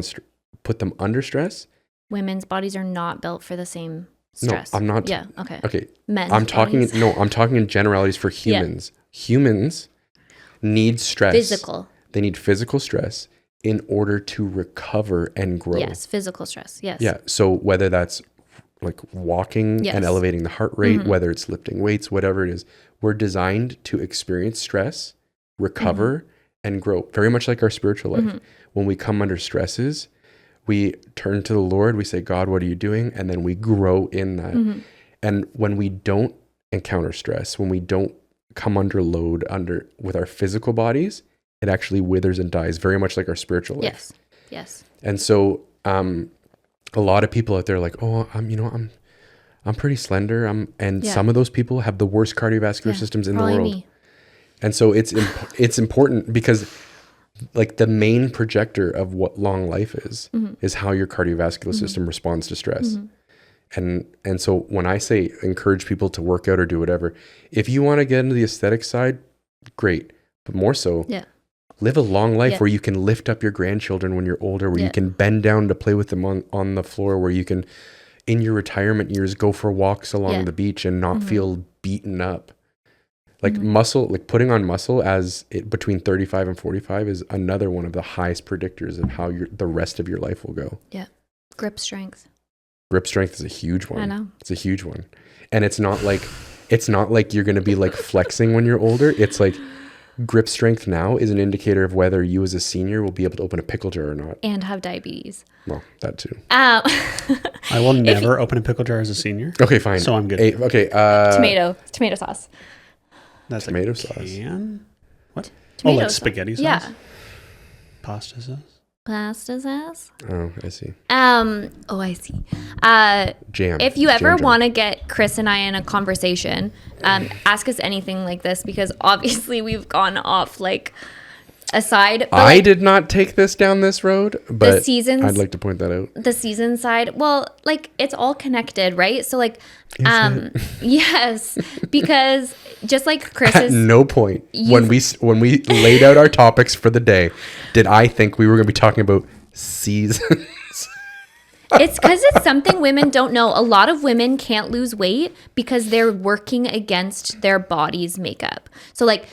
under stress. Women's bodies are not built for the same stress. No, I'm not. Yeah. Okay. Okay. Men's I'm talking bodies. in generalities for humans. Humans need stress. Physical. They need physical stress in order to recover and grow. Yes. Physical stress. Yes. Yeah. So whether that's like walking Yes. and elevating the heart rate, whether it's lifting weights, whatever it is, we're designed to experience stress, recover, and grow. Very much like our spiritual life. When we come under stresses, we turn to the Lord, we say, God, what are you doing? And then we grow in that. And when we don't encounter stress, when we don't come under load with our physical bodies, it actually withers and dies, very much like our spiritual life. Yes. And so a lot of people out there are like, oh, I'm pretty slender. Some of those people have the worst cardiovascular systems in the world. Me. And so it's important because like the main projector of what long life is how your cardiovascular system responds to stress. And so when I say encourage people to work out or do whatever, if you want to get into the aesthetic side, great. But more so, live a long life where you can lift up your grandchildren when you're older, where you can bend down to play with them on the floor, where you can, in your retirement years, go for walks along the beach and not feel beaten up. Like muscle, like putting on muscle between 35 and 45 is another one of the highest predictors of how the rest of your life will go. Yeah. Grip strength. Grip strength is a huge one. I know. It's a huge one. And it's not like you're going to be like flexing when you're older. It's like grip strength now is an indicator of whether you as a senior will be able to open a pickle jar or not. And have diabetes. Well, that too. I will never open a pickle jar as a senior. Okay, fine. So I'm good. Tomato sauce. That's tomato like sauce. Can? What? Tomato like sauce. Spaghetti sauce? Yeah. Pasta sauce? Pasta sauce? Oh, I see. I see. Jam. If you ever want to get Chris and I in a conversation, ask us anything like this, because obviously we've gone off like aside. I did not take this down this road, but I'd like to point that out. The season side, well, like it's all connected, right? So like, yes, because just like Chris At no point when we laid out our topics for the day, did I think we were going to be talking about seasons. It's because it's something women don't know. A lot of women can't lose weight because they're working against their body's makeup. So like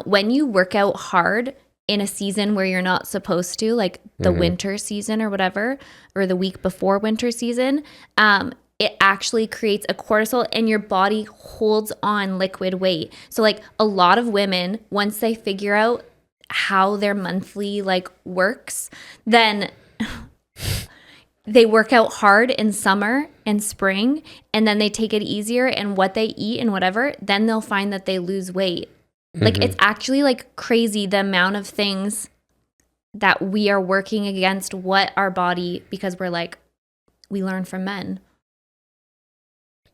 when you work out hard in a season where you're not supposed to, like the winter season or whatever, or the week before winter season, it actually creates a cortisol and your body holds on liquid weight. So like a lot of women, once they figure out how their monthly like works, then they work out hard in summer and spring, and then they take it easier and what they eat and whatever, then they'll find that they lose weight. Like it's actually like crazy the amount of things that we are working against what our body, because we're like, we learn from men.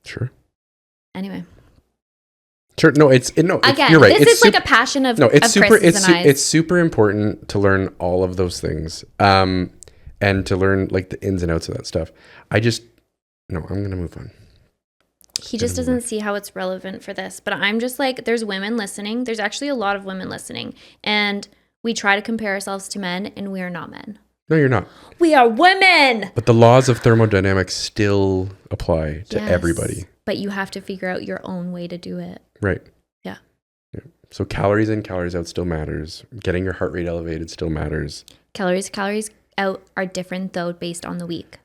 Sure. Anyway. Sure. No, again, you're right. This is like a passion of it's super. Chris's and I's. It's super important to learn all of those things, and to learn like the ins and outs of that stuff. I'm gonna move on. He just doesn't see how it's relevant for this. But I'm just like, there's women listening. There's actually a lot of women listening, and we try to compare ourselves to men, and we are not men. No, you're not. We are women. But the laws of thermodynamics still apply to everybody. But you have to figure out your own way to do it. Right. Yeah. So calories in, calories out still matters. Getting your heart rate elevated still matters. Calories out are different though based on the week.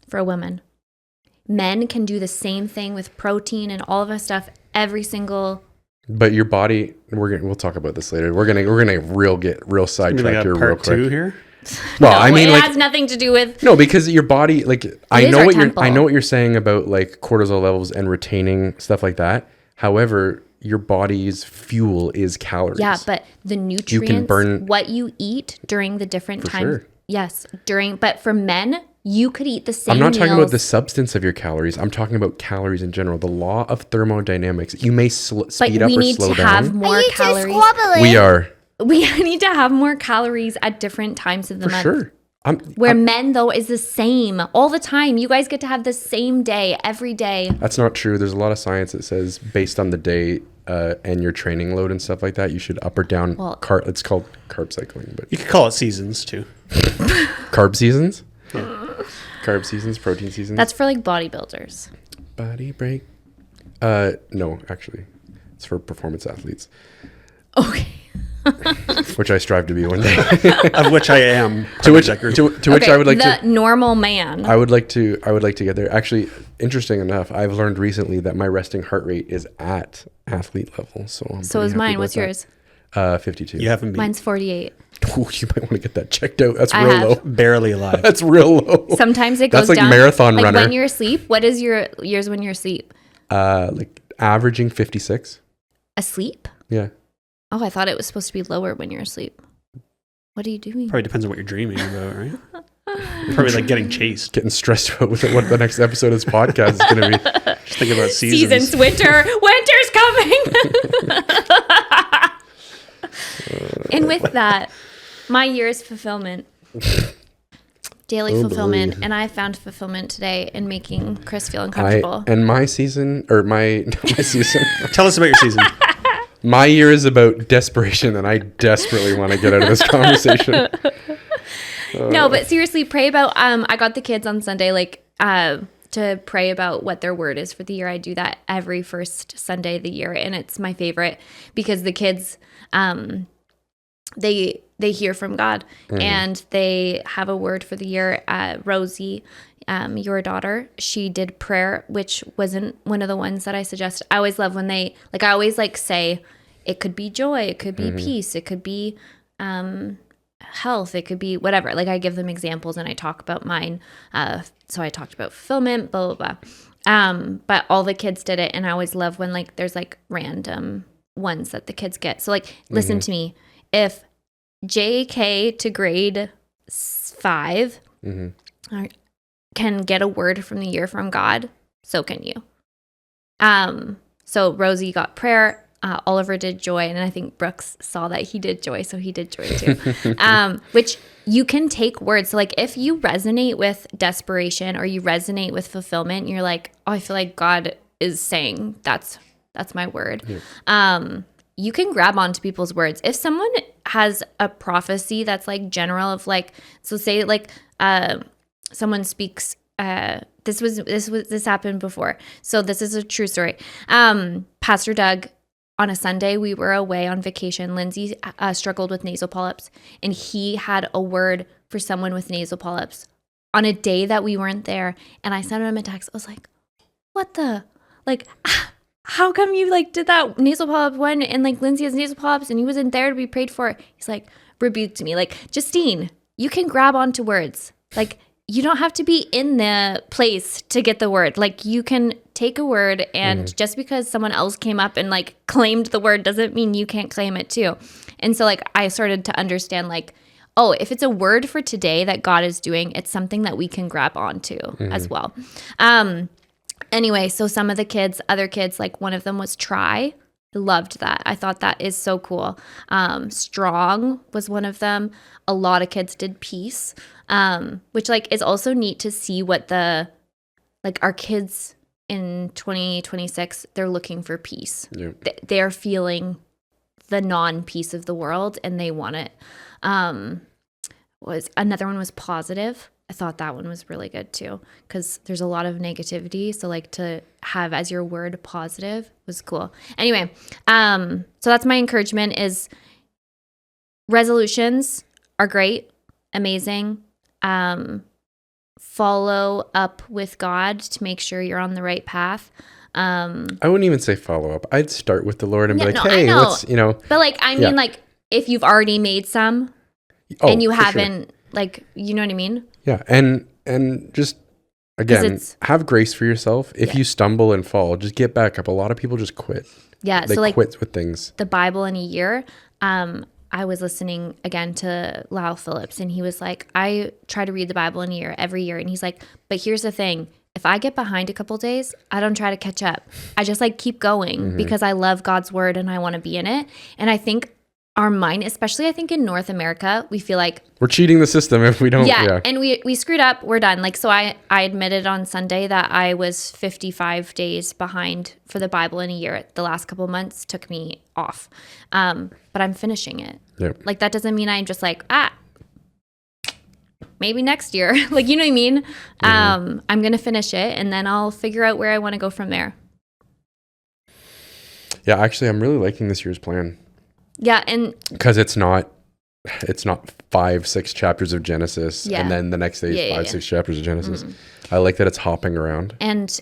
For a woman. Men can do the same thing with protein and all of that stuff every single. But your body, we'll talk about this later. We're gonna get real sidetracked here real quick. Here? Well, no, I mean, it has nothing to do with. No, because your body, like I know what you're saying about like cortisol levels and retaining stuff like that. However, your body's fuel is calories. Yeah, but the nutrients, you can burn what you eat during the different times. Sure. Yes, but for men, you could eat the same. I'm not talking about the substance of your calories. I'm talking about calories in general. The law of thermodynamics. You may speed up or slow down. But we need to have more calories. We need to have more calories at different times of the month. For sure. Where men, though, is the same all the time. You guys get to have the same day every day. That's not true. There's a lot of science that says based on the day and your training load and stuff like that, you should up or down. It's called carb cycling. But you could call it seasons, too. Carb seasons? Yeah. Carb seasons, protein seasons. That's for like bodybuilders. Body break. No, actually. It's for performance athletes. Okay. Which I strive to be one day. Of which I am. To which I would like the normal man. I would like to get there. Actually, interesting enough, I've learned recently that my resting heart rate is at athlete level. So is mine. What's yours? 52. You haven't been. Mine's 48. Ooh, you might want to get that checked out. That's I real have. low. Barely alive. That's real low. Sometimes it goes That's like down. marathon like runner. when you're asleep. What is yours when you're asleep? Like averaging 56. Asleep? Yeah. Oh, I thought it was supposed to be lower when you're asleep. What are you doing? Probably depends on what you're dreaming about, right? Probably like getting chased. Getting stressed out with what the next episode of this podcast is going to be. Just think about seasons. Winter's coming. And with that, my year's fulfillment, daily fulfillment, boy. and I found fulfillment today in making Chris feel uncomfortable. My season, or my season. Tell us about your season. My year is about desperation, and I desperately want to get out of this conversation. No, but seriously, pray about. I got the kids on Sunday, to pray about what their word is for the year. I do that every first Sunday of the year, and it's my favorite because the kids, they hear from God, and they have a word for the year. Rosie, your daughter, she did prayer, which wasn't one of the ones that I suggest. I always love when I always say it could be joy, it could be peace, it could be health, it could be whatever. Like I give them examples and I talk about mine. So I talked about fulfillment, blah, blah, blah. But all the kids did it. And I always love when there's random ones that the kids get. So listen to me. If JK to grade 5 can get a word from the year from God, so can you. So Rosie got prayer. Oliver did joy, and I think Brooks saw that he did joy, so he did joy too. Which you can take words. So if you resonate with desperation or you resonate with fulfillment, you're like, oh, I feel like God is saying that's my word. Yeah. You can grab onto people's words. If someone has a prophecy that's general of so say someone speaks. This happened before, so this is a true story. Pastor Doug. On a Sunday, we were away on vacation. Lindsay struggled with nasal polyps, and he had a word for someone with nasal polyps on a day that we weren't there. And I sent him a text. I was like, what the? How come you did that nasal polyp one? And Lindsay has nasal polyps, and he wasn't there to be prayed for. He's rebuked me. Justine, you can grab onto words. You don't have to be in the place to get the word. You can take a word, and just because someone else came up and claimed the word doesn't mean you can't claim it too. And so I started to understand oh, if it's a word for today that God is doing, it's something that we can grab onto as well. Anyway, so some of the other kids, one of them was try. I loved that. I thought that is so cool. Strong was one of them. A lot of kids did peace, which is also neat to see what the our kids in 2026, they're looking for peace. Yep. They're feeling the non-peace of the world and they want it. Another one was positive. I thought that one was really good too, because there's a lot of negativity. So to have as your word positive was cool. Anyway, so that's my encouragement is resolutions are great, amazing. Follow up with God to make sure you're on the right path. I wouldn't even say follow up. I'd start with the Lord and be hey, let's, But I mean, if you've already made some and you haven't, you know what I mean? Yeah. And just, again, have grace for yourself. If you stumble and fall, just get back up. A lot of people just quit. Yeah. They quit with things. The Bible in a year. I was listening again to Lyle Phillips, and he was I try to read the Bible in a year, every year. And he's but here's the thing. If I get behind a couple days, I don't try to catch up. I just keep going because I love God's word and I want to be in it. And I think our mind, especially I think in North America, we feel we're cheating the system if we don't. Yeah. And we screwed up. We're done. So I admitted on Sunday that I was 55 days behind for the Bible in a year. The last couple of months took me off. But I'm finishing it. Yep. That doesn't mean I'm just maybe next year. You know what I mean? I'm going to finish it and then I'll figure out where I want to go from there. Yeah, actually, I'm really liking this year's plan. Yeah, and because it's not 5-6 chapters of Genesis and then the next day is 5-6 chapters of Genesis. I like that it's hopping around. And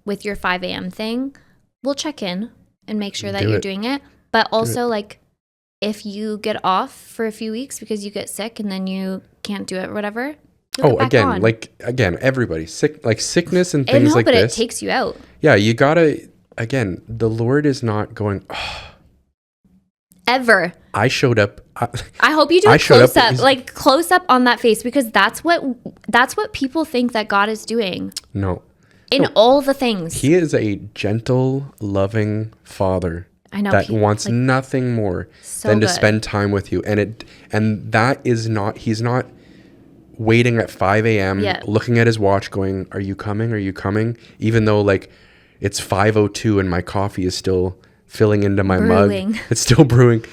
with your 5 a.m. thing, we'll check in and make sure that you're doing it. But also if you get off for a few weeks because you get sick and then you can't do it or whatever. You'll get back on. Everybody sick, like sickness and things like this. But it takes you out. Yeah, you gotta. Again, the Lord is not going. Oh. Ever. I showed up. I hope you do a close up, like close up on that face, because that's what people think that God is doing. No. In all the things. He is a gentle, loving Father. I know, that wants nothing more than to spend time with you, and that is not. He's not waiting at 5 a.m. looking at his watch, going, "Are you coming? Are you coming?" Even though like it's 5:02 and my coffee is still filling into my mug. It's still brewing.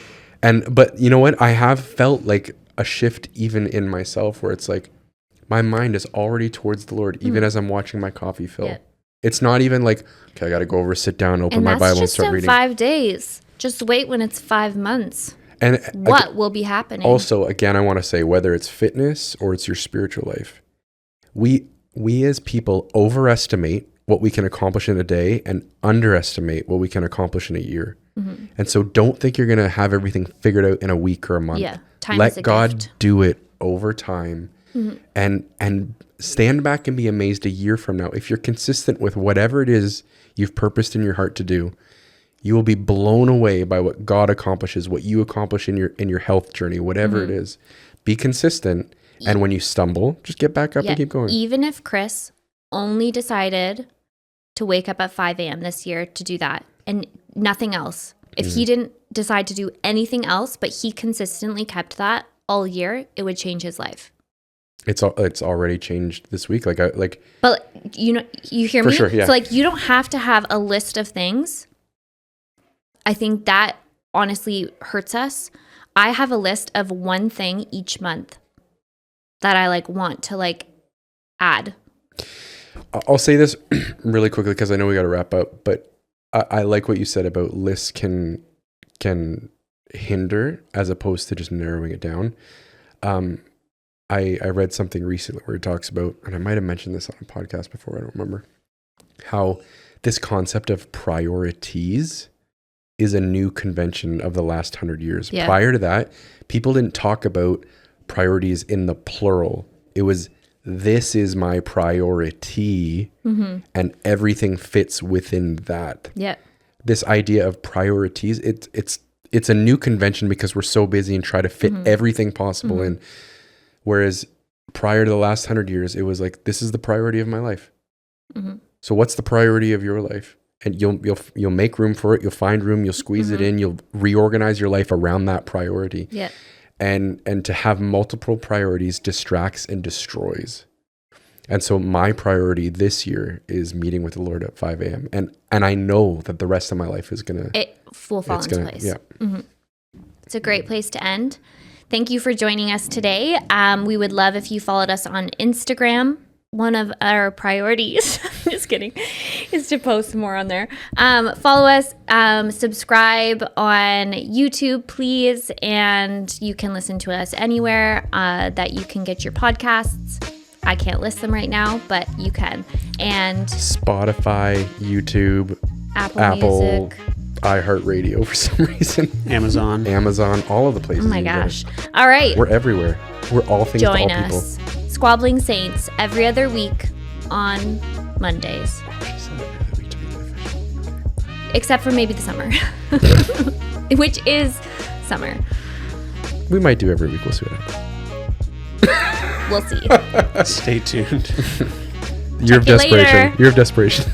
But you know what? I have felt like a shift even in myself where it's like my mind is already towards the Lord, even as I'm watching my coffee fill. Yeah. It's not even like, okay, I got to go over, sit down, open my Bible and start reading. And that's just in 5 days. Just wait when it's 5 months. And what will be happening? Also, again, I want to say, whether it's fitness or it's your spiritual life, we as people overestimate what we can accomplish in a day and underestimate what we can accomplish in a year. Mm-hmm. And so don't think you're going to have everything figured out in a week or a month. Yeah. Time Let is a God gift. do it over time. Mm-hmm. And stand back and be amazed a year from now. If you're consistent with whatever it is you've purposed in your heart to do, you will be blown away by what God accomplishes, what you accomplish in your health journey, whatever it is. Be consistent. And when you stumble, just get back up and keep going. Even if Chris only decided to wake up at 5 a.m. this year to do that and nothing else, if he didn't decide to do anything else, but he consistently kept that all year, it would change his life. It's already changed this week. But you hear me? For sure, yeah. So you don't have to have a list of things. I think that honestly hurts us. I have a list of one thing each month that I want to add. I'll say this really quickly because I know we got to wrap up, but I like what you said about lists can hinder as opposed to just narrowing it down. I read something recently where it talks about, and I might have mentioned this on a podcast before, I don't remember, how this concept of priorities is a new convention of the last 100 years. Yeah. Prior to that, people didn't talk about priorities in the plural. It was, this is my priority, and everything fits within that. Yeah. This idea of priorities, it's a new convention because we're so busy and try to fit everything possible in. Whereas prior to the last 100 years, it was like, this is the priority of my life. So what's the priority of your life? And you'll make room for it. You'll find room. You'll squeeze it in. You'll reorganize your life around that priority. Yeah. And to have multiple priorities distracts and destroys. And so my priority this year is meeting with the Lord at 5 a.m. And I know that the rest of my life is it will fall into place. Yeah. It's a great place to end. Thank you for joining us today. We would love if you followed us on Instagram. One of our priorities, just kidding, is to post more on there. Follow us, subscribe on YouTube, please. And you can listen to us anywhere that you can get your podcasts. I can't list them right now, but you can. And Spotify, YouTube, Apple Music, iHeartRadio for some reason. Amazon, all of the places. Oh my gosh. All right. We're everywhere. We're all things to all people. Join us. Squabbling Saints every other week on Mondays. She said every other week to make it official. Except for maybe the summer. Which is summer. We might do every week. We'll see what happens. We'll see. Stay tuned. Year of desperation. Year of desperation.